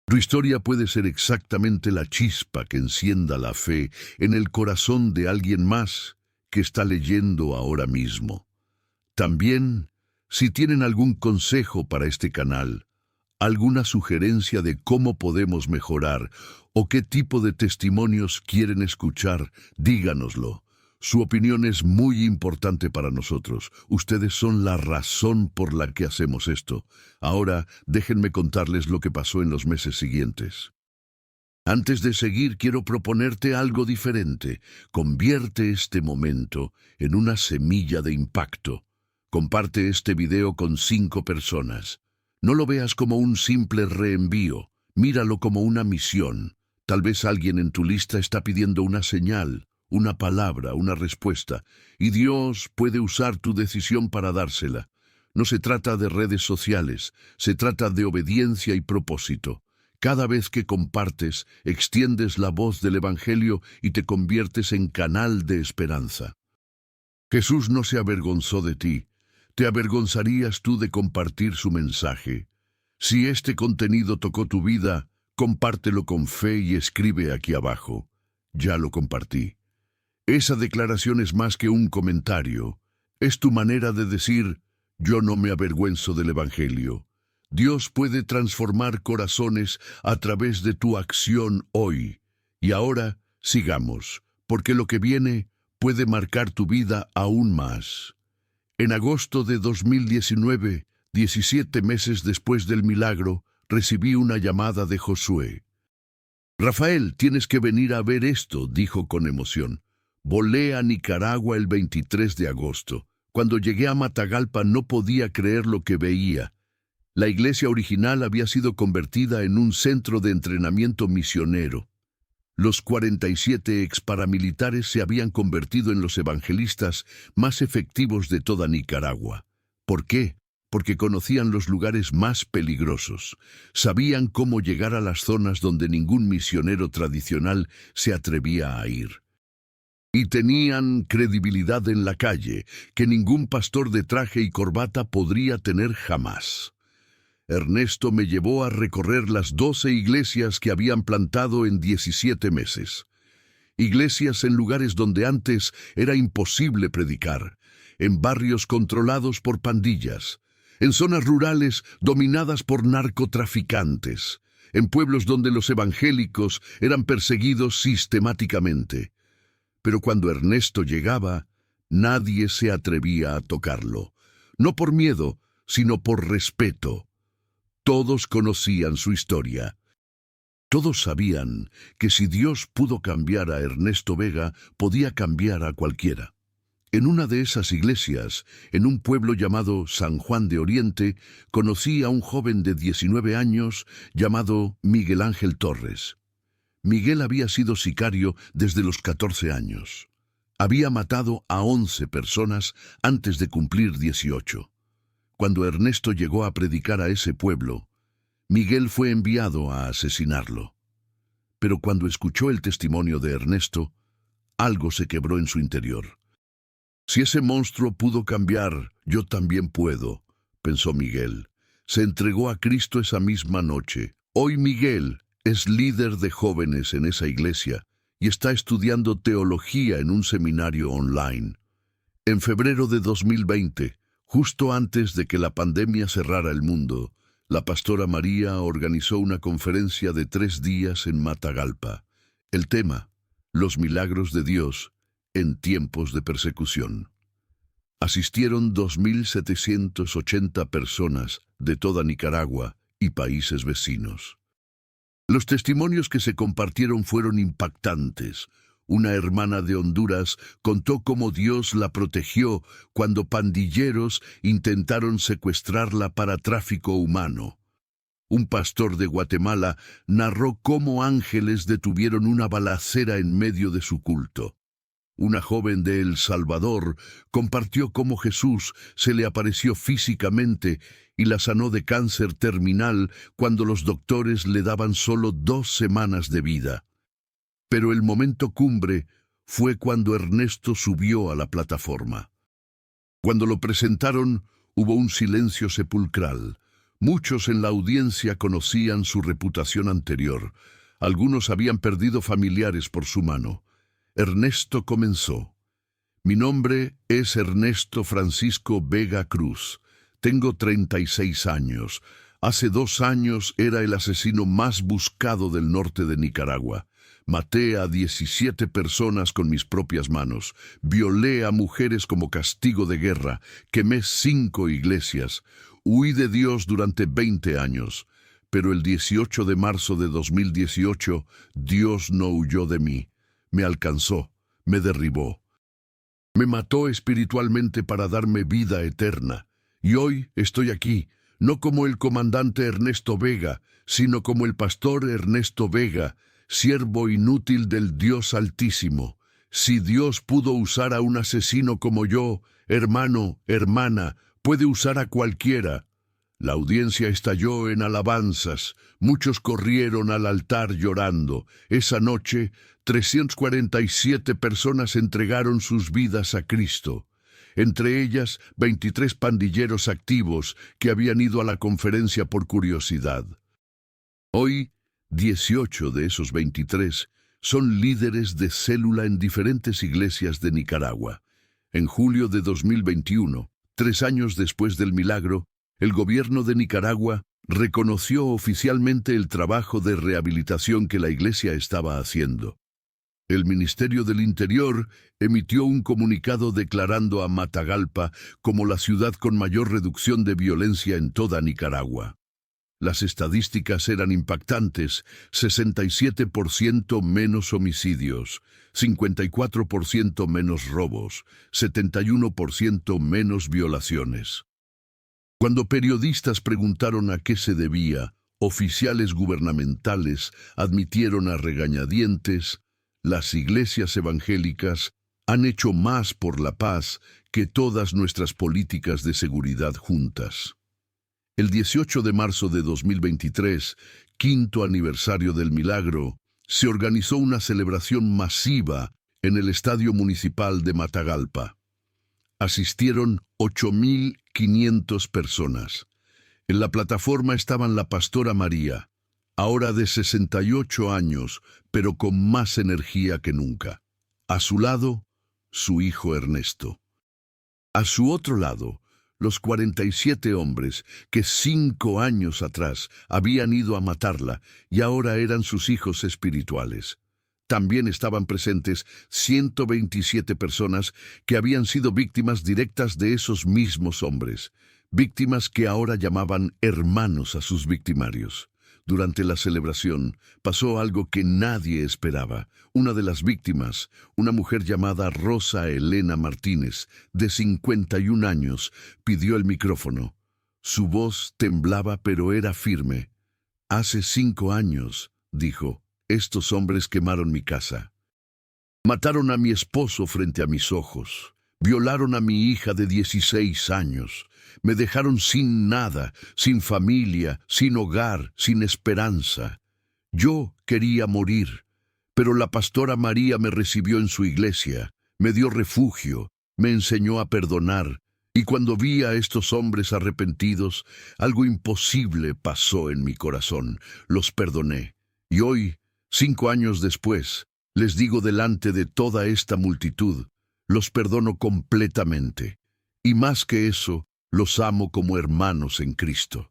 Tu historia puede ser exactamente la chispa que encienda la fe en el corazón de alguien más que está leyendo ahora mismo. También, si tienen algún consejo para este canal, alguna sugerencia de cómo podemos mejorar o qué tipo de testimonios quieren escuchar, díganoslo. Su opinión es muy importante para nosotros. Ustedes son la razón por la que hacemos esto. Ahora, déjenme contarles lo que pasó en los meses siguientes. Antes de seguir, quiero proponerte algo diferente. Convierte este momento en una semilla de impacto. Comparte este video con 5 personas. No lo veas como un simple reenvío. Míralo como una misión. Tal vez alguien en tu lista está pidiendo una señal, una palabra, una respuesta, y Dios puede usar tu decisión para dársela. No se trata de redes sociales, se trata de obediencia y propósito. Cada vez que compartes, extiendes la voz del Evangelio y te conviertes en canal de esperanza. Jesús no se avergonzó de ti. ¿Te avergonzarías tú de compartir su mensaje? Si este contenido tocó tu vida, compártelo con fe y escribe aquí abajo. Ya lo compartí. Esa declaración es más que un comentario. Es tu manera de decir, yo no me avergüenzo del Evangelio. Dios puede transformar corazones a través de tu acción hoy. Y ahora, sigamos, porque lo que viene puede marcar tu vida aún más. En agosto de 2019, 17 meses después del milagro, recibí una llamada de Josué. Rafael, tienes que venir a ver esto, dijo con emoción. Volé a Nicaragua el 23 de agosto. Cuando llegué a Matagalpa no podía creer lo que veía. La iglesia original había sido convertida en un centro de entrenamiento misionero. Los 47 exparamilitares se habían convertido en los evangelistas más efectivos de toda Nicaragua. ¿Por qué? Porque conocían los lugares más peligrosos. Sabían cómo llegar a las zonas donde ningún misionero tradicional se atrevía a ir. Y tenían credibilidad en la calle que ningún pastor de traje y corbata podría tener jamás. Ernesto me llevó a recorrer las 12 iglesias que habían plantado en 17 meses. Iglesias en lugares donde antes era imposible predicar, en barrios controlados por pandillas, en zonas rurales dominadas por narcotraficantes, en pueblos donde los evangélicos eran perseguidos sistemáticamente. Pero cuando Ernesto llegaba, nadie se atrevía a tocarlo, no por miedo, sino por respeto. Todos conocían su historia. Todos sabían que si Dios pudo cambiar a Ernesto Vega, podía cambiar a cualquiera. En una de esas iglesias, en un pueblo llamado San Juan de Oriente, conocí a un joven de 19 años llamado Miguel Ángel Torres. Miguel había sido sicario desde los 14 años. Había matado a 11 personas antes de cumplir 18. Cuando Ernesto llegó a predicar a ese pueblo, Miguel fue enviado a asesinarlo. Pero cuando escuchó el testimonio de Ernesto, algo se quebró en su interior. Si ese monstruo pudo cambiar, yo también puedo, pensó Miguel. Se entregó a Cristo esa misma noche. Hoy Miguel es líder de jóvenes en esa iglesia y está estudiando teología en un seminario online. En febrero de 2020, justo antes de que la pandemia cerrara el mundo, la pastora María organizó una conferencia de 3 días en Matagalpa. El tema, los milagros de Dios en tiempos de persecución. Asistieron 2.780 personas de toda Nicaragua y países vecinos. Los testimonios que se compartieron fueron impactantes. Una hermana de Honduras contó cómo Dios la protegió cuando pandilleros intentaron secuestrarla para tráfico humano. Un pastor de Guatemala narró cómo ángeles detuvieron una balacera en medio de su culto. Una joven de El Salvador compartió cómo Jesús se le apareció físicamente y la sanó de cáncer terminal cuando los doctores le daban solo 2 semanas de vida. Pero el momento cumbre fue cuando Ernesto subió a la plataforma. Cuando lo presentaron, hubo un silencio sepulcral. Muchos en la audiencia conocían su reputación anterior. Algunos habían perdido familiares por su mano. Ernesto comenzó. Mi nombre es Ernesto Francisco Vega Cruz. Tengo 36 años. Hace 2 años era el asesino más buscado del norte de Nicaragua. Maté a 17 personas con mis propias manos. Violé a mujeres como castigo de guerra. Quemé 5 iglesias. Huí de Dios durante 20 años. Pero el 18 de marzo de 2018, Dios no huyó de mí. Me alcanzó, me derribó. Me mató espiritualmente para darme vida eterna. Y hoy estoy aquí, no como el comandante Ernesto Vega, sino como el pastor Ernesto Vega, siervo inútil del Dios Altísimo. Si Dios pudo usar a un asesino como yo, hermano, hermana, puede usar a cualquiera. La audiencia estalló en alabanzas. Muchos corrieron al altar llorando. Esa noche, 347 personas entregaron sus vidas a Cristo. Entre ellas, 23 pandilleros activos que habían ido a la conferencia por curiosidad. Hoy, 18 de esos 23 son líderes de célula en diferentes iglesias de Nicaragua. En julio de 2021, 3 años después del milagro, el gobierno de Nicaragua reconoció oficialmente el trabajo de rehabilitación que la iglesia estaba haciendo. El Ministerio del Interior emitió un comunicado declarando a Matagalpa como la ciudad con mayor reducción de violencia en toda Nicaragua. Las estadísticas eran impactantes: 67% menos homicidios, 54% menos robos, 71% menos violaciones. Cuando periodistas preguntaron a qué se debía, oficiales gubernamentales admitieron a regañadientes: las iglesias evangélicas han hecho más por la paz que todas nuestras políticas de seguridad juntas. El 18 de marzo de 2023, 5º aniversario del milagro, se organizó una celebración masiva en el Estadio Municipal de Matagalpa. Asistieron 8.500 personas. En la plataforma estaban la pastora María, ahora de 68 años, pero con más energía que nunca. A su lado, su hijo Ernesto. A su otro lado, los 47 hombres que 5 años atrás habían ido a matarla y ahora eran sus hijos espirituales. También estaban presentes 127 personas que habían sido víctimas directas de esos mismos hombres, víctimas que ahora llamaban hermanos a sus victimarios. Durante la celebración pasó algo que nadie esperaba. Una de las víctimas, una mujer llamada Rosa Elena Martínez, de 51 años, pidió el micrófono. Su voz temblaba, pero era firme. Hace 5 años, dijo, estos hombres quemaron mi casa. Mataron a mi esposo frente a mis ojos. Violaron a mi hija de 16 años. Me dejaron sin nada, sin familia, sin hogar, sin esperanza. Yo quería morir, pero la pastora María me recibió en su iglesia, me dio refugio, me enseñó a perdonar, y cuando vi a estos hombres arrepentidos, algo imposible pasó en mi corazón. Los perdoné, y hoy, 5 años después, les digo delante de toda esta multitud, los perdono completamente, y más que eso, los amo como hermanos en Cristo.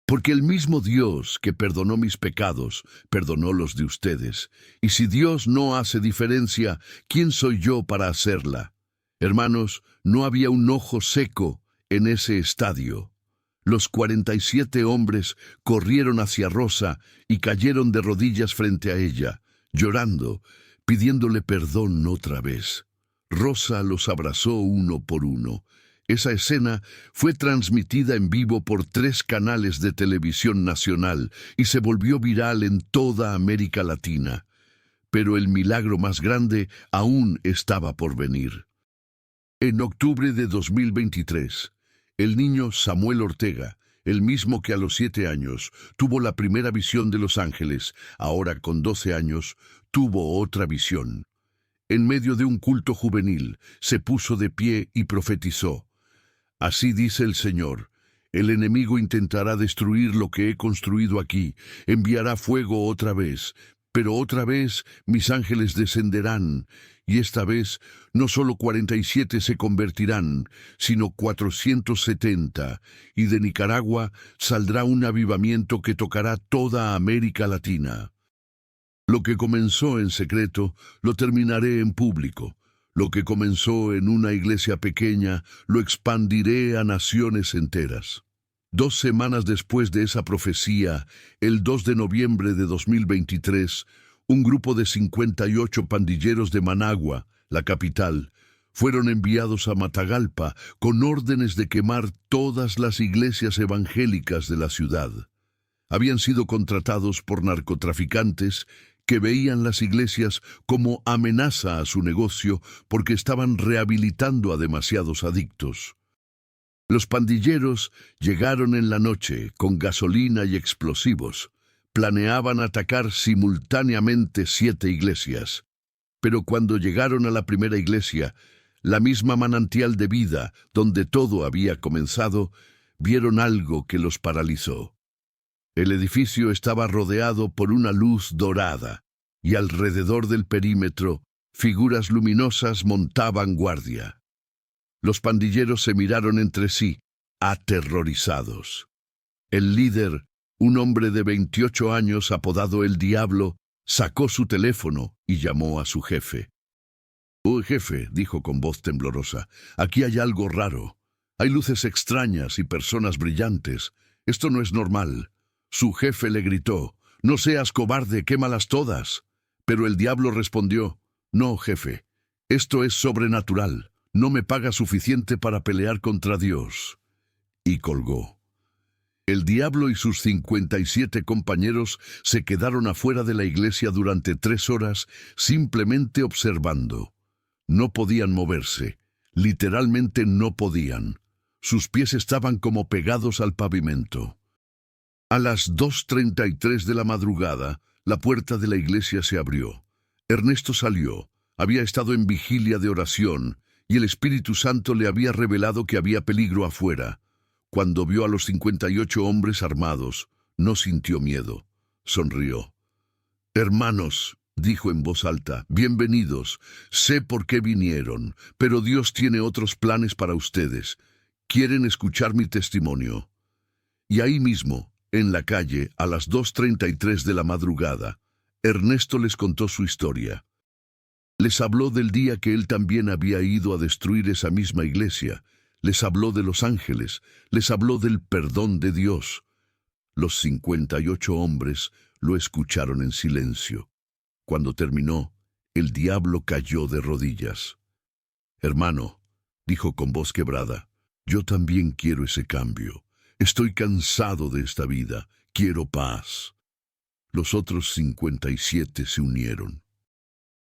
Porque el mismo Dios que perdonó mis pecados, perdonó los de ustedes. Y si Dios no hace diferencia, ¿quién soy yo para hacerla? Hermanos, no había un ojo seco en ese estadio. Los 47 hombres corrieron hacia Rosa y cayeron de rodillas frente a ella, llorando, pidiéndole perdón otra vez. Rosa los abrazó uno por uno. Esa escena fue transmitida en vivo por 3 canales de televisión nacional y se volvió viral en toda América Latina. Pero el milagro más grande aún estaba por venir. En octubre de 2023, el niño Samuel Ortega, el mismo que a los 7 años tuvo la primera visión de los ángeles, ahora con 12 años, tuvo otra visión. En medio de un culto juvenil, se puso de pie y profetizó: Así dice el Señor, el enemigo intentará destruir lo que he construido aquí, enviará fuego otra vez, pero otra vez mis ángeles descenderán, y esta vez no solo 47 se convertirán, sino 470, y de Nicaragua saldrá un avivamiento que tocará toda América Latina. Lo que comenzó en secreto, lo terminaré en público. Lo que comenzó en una iglesia pequeña, lo expandiré a naciones enteras. 2 semanas después de esa profecía, el 2 de noviembre de 2023, un grupo de 58 pandilleros de Managua, la capital, fueron enviados a Matagalpa con órdenes de quemar todas las iglesias evangélicas de la ciudad. Habían sido contratados por narcotraficantes que veían las iglesias como amenaza a su negocio porque estaban rehabilitando a demasiados adictos. Los pandilleros llegaron en la noche con gasolina y explosivos. Planeaban atacar simultáneamente 7 iglesias. Pero cuando llegaron a la primera iglesia, la misma manantial de vida donde todo había comenzado, vieron algo que los paralizó. El edificio estaba rodeado por una luz dorada, y alrededor del perímetro, figuras luminosas montaban guardia. Los pandilleros se miraron entre sí, aterrorizados. El líder, un hombre de 28 años apodado El Diablo, sacó su teléfono y llamó a su jefe. «Oh, jefe», dijo con voz temblorosa, «aquí hay algo raro. Hay luces extrañas y personas brillantes. Esto no es normal». Su jefe le gritó: «No seas cobarde, quémalas todas». Pero el Diablo respondió: «No, jefe, esto es sobrenatural. No me paga suficiente para pelear contra Dios». Y colgó. El Diablo y sus 57 compañeros se quedaron afuera de la iglesia durante 3 horas simplemente observando. No podían moverse, literalmente no podían. Sus pies estaban como pegados al pavimento. A las 2:33 de la madrugada, la puerta de la iglesia se abrió. Ernesto salió. Había estado en vigilia de oración, y el Espíritu Santo le había revelado que había peligro afuera. Cuando vio a los 58 hombres armados, no sintió miedo. Sonrió. «Hermanos», dijo en voz alta, «bienvenidos. Sé por qué vinieron, pero Dios tiene otros planes para ustedes. ¿Quieren escuchar mi testimonio?» Y ahí mismo, en la calle, a las 2:33 de la madrugada, Ernesto les contó su historia. Les habló del día que él también había ido a destruir esa misma iglesia. Les habló de los ángeles, les habló del perdón de Dios. Los 58 hombres lo escucharon en silencio. Cuando terminó, el Diablo cayó de rodillas. «Hermano», dijo con voz quebrada, «yo también quiero ese cambio. Estoy cansado de esta vida, quiero paz». Los otros 57 se unieron.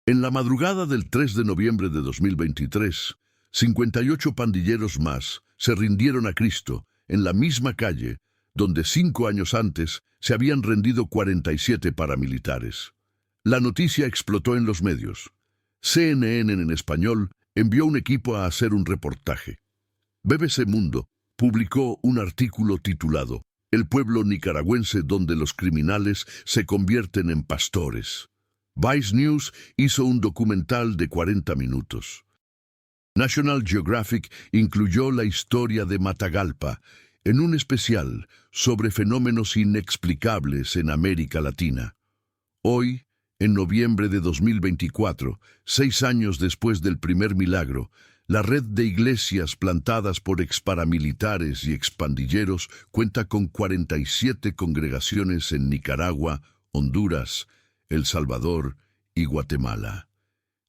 En la madrugada del 3 de noviembre de 2023, 58 pandilleros más se rindieron a Cristo en la misma calle donde 5 años antes se habían rendido 47 paramilitares. La noticia explotó en los medios. CNN en español envió un equipo a hacer un reportaje. BBC Mundo publicó un artículo titulado «El pueblo nicaragüense donde los criminales se convierten en pastores». Vice News hizo un documental de 40 minutos. National Geographic incluyó la historia de Matagalpa en un especial sobre fenómenos inexplicables en América Latina. Hoy, en noviembre de 2024, 6 años después del primer milagro, La red de iglesias plantadas por exparamilitares y expandilleros cuenta con 47 congregaciones en Nicaragua, Honduras, El Salvador y Guatemala.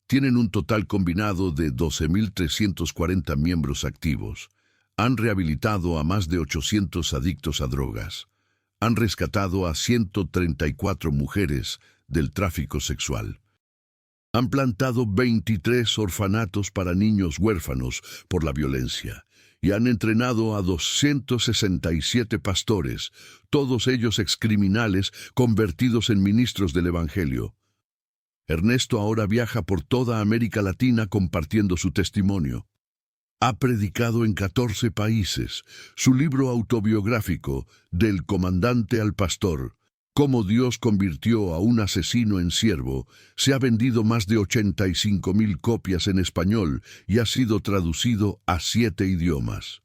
Tienen un total combinado de 12.340 miembros activos. Han rehabilitado a más de 800 adictos a drogas. Han rescatado a 134 mujeres del tráfico sexual. Han plantado 23 orfanatos para niños huérfanos por la violencia y han entrenado a 267 pastores, todos ellos excriminales convertidos en ministros del Evangelio. Ernesto ahora viaja por toda América Latina compartiendo su testimonio. Ha predicado en 14 países. Su libro autobiográfico, Del comandante al pastor, cómo Dios convirtió a un asesino en siervo, se ha vendido más de 85.000 copias en español y ha sido traducido a 7 idiomas.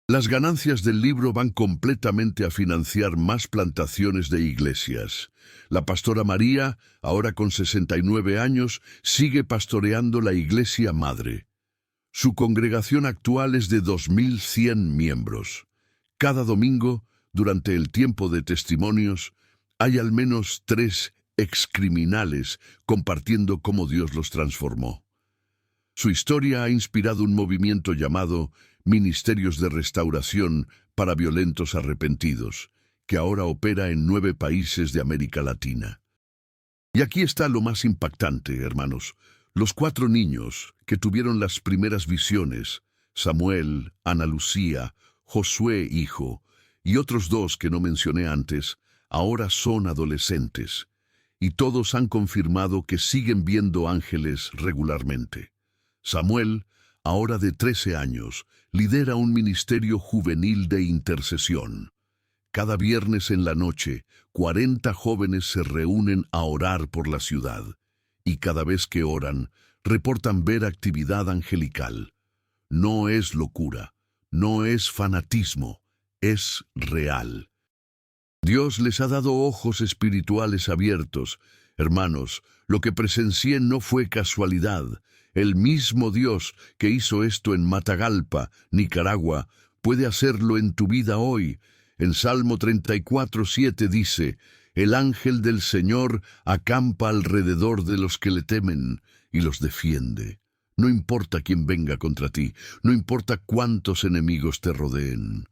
Las ganancias del libro van completamente a financiar más plantaciones de iglesias. La pastora María, ahora con 69 años, sigue pastoreando la iglesia madre. Su congregación actual es de 2.100 miembros. Cada domingo, durante el tiempo de testimonios, hay al menos 3 excriminales compartiendo cómo Dios los transformó. Su historia ha inspirado un movimiento llamado Ministerios de Restauración para Violentos Arrepentidos, que ahora opera en 9 países de América Latina. Y aquí está lo más impactante, hermanos. Los 4 niños que tuvieron las primeras visiones, Samuel, Ana Lucía, Josué hijo, y otros 2 que no mencioné antes, ahora son adolescentes, y todos han confirmado que siguen viendo ángeles regularmente. Samuel, ahora de 13 años, lidera un ministerio juvenil de intercesión. Cada viernes en la noche, 40 jóvenes se reúnen a orar por la ciudad, y cada vez que oran, reportan ver actividad angelical. No es locura, no es fanatismo, es real. Dios les ha dado ojos espirituales abiertos. Hermanos, lo que presencié no fue casualidad. El mismo Dios que hizo esto en Matagalpa, Nicaragua, puede hacerlo en tu vida hoy. En Salmo 34:7 dice: El ángel del Señor acampa alrededor de los que le temen y los defiende. No importa quién venga contra ti, no importa cuántos enemigos te rodeen.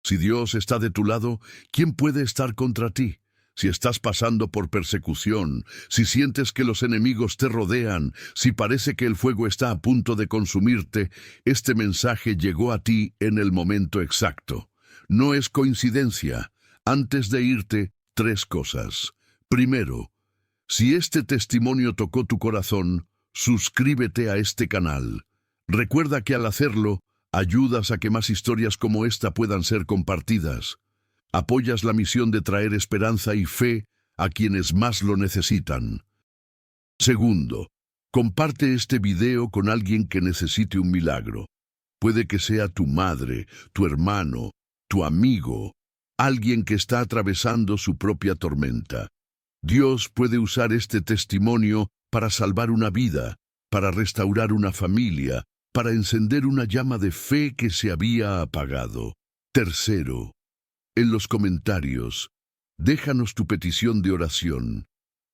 Si Dios está de tu lado, ¿quién puede estar contra ti? Si estás pasando por persecución, si sientes que los enemigos te rodean, si parece que el fuego está a punto de consumirte, este mensaje llegó a ti en el momento exacto. No es coincidencia. Antes de irte, 3 cosas. Primero, si este testimonio tocó tu corazón, suscríbete a este canal. Recuerda que al hacerlo, ayudas a que más historias como esta puedan ser compartidas. Apoyas la misión de traer esperanza y fe a quienes más lo necesitan. Segundo, comparte este video con alguien que necesite un milagro. Puede que sea tu madre, tu hermano, tu amigo, alguien que está atravesando su propia tormenta. Dios puede usar este testimonio para salvar una vida, para restaurar una familia, para encender una llama de fe que se había apagado. Tercero, en los comentarios, déjanos tu petición de oración.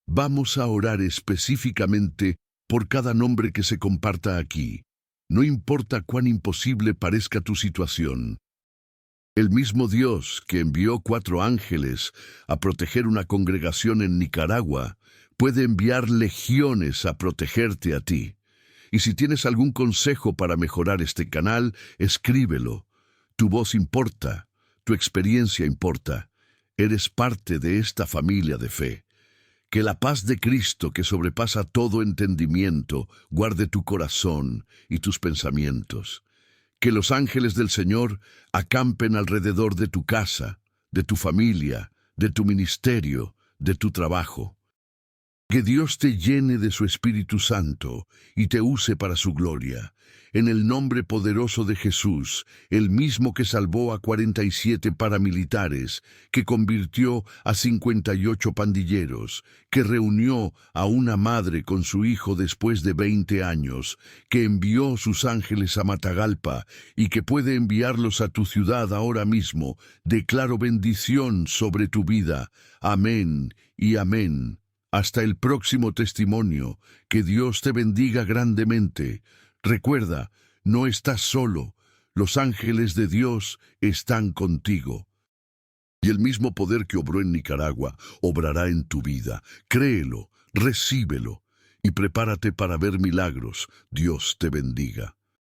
Vamos a orar específicamente por cada nombre que se comparta aquí. No importa cuán imposible parezca tu situación. El mismo Dios que envió 4 ángeles a proteger una congregación en Nicaragua, puede enviar legiones a protegerte a ti. Y si tienes algún consejo para mejorar este canal, escríbelo. Tu voz importa. Tu experiencia importa. Eres parte de esta familia de fe. Que la paz de Cristo, que sobrepasa todo entendimiento, guarde tu corazón y tus pensamientos. Que los ángeles del Señor acampen alrededor de tu casa, de tu familia, de tu ministerio, de tu trabajo. Que Dios te llene de su Espíritu Santo y te use para su gloria. En el nombre poderoso de Jesús, el mismo que salvó a 47 paramilitares, que convirtió a 58 pandilleros, que reunió a una madre con su hijo después de 20 años, que envió sus ángeles a Matagalpa y que puede enviarlos a tu ciudad ahora mismo, declaro bendición sobre tu vida. Amén y amén. Hasta el próximo testimonio, que Dios te bendiga grandemente. Recuerda, no estás solo, los ángeles de Dios están contigo. Y el mismo poder que obró en Nicaragua, obrará en tu vida. Créelo, recíbelo y prepárate para ver milagros. Dios te bendiga.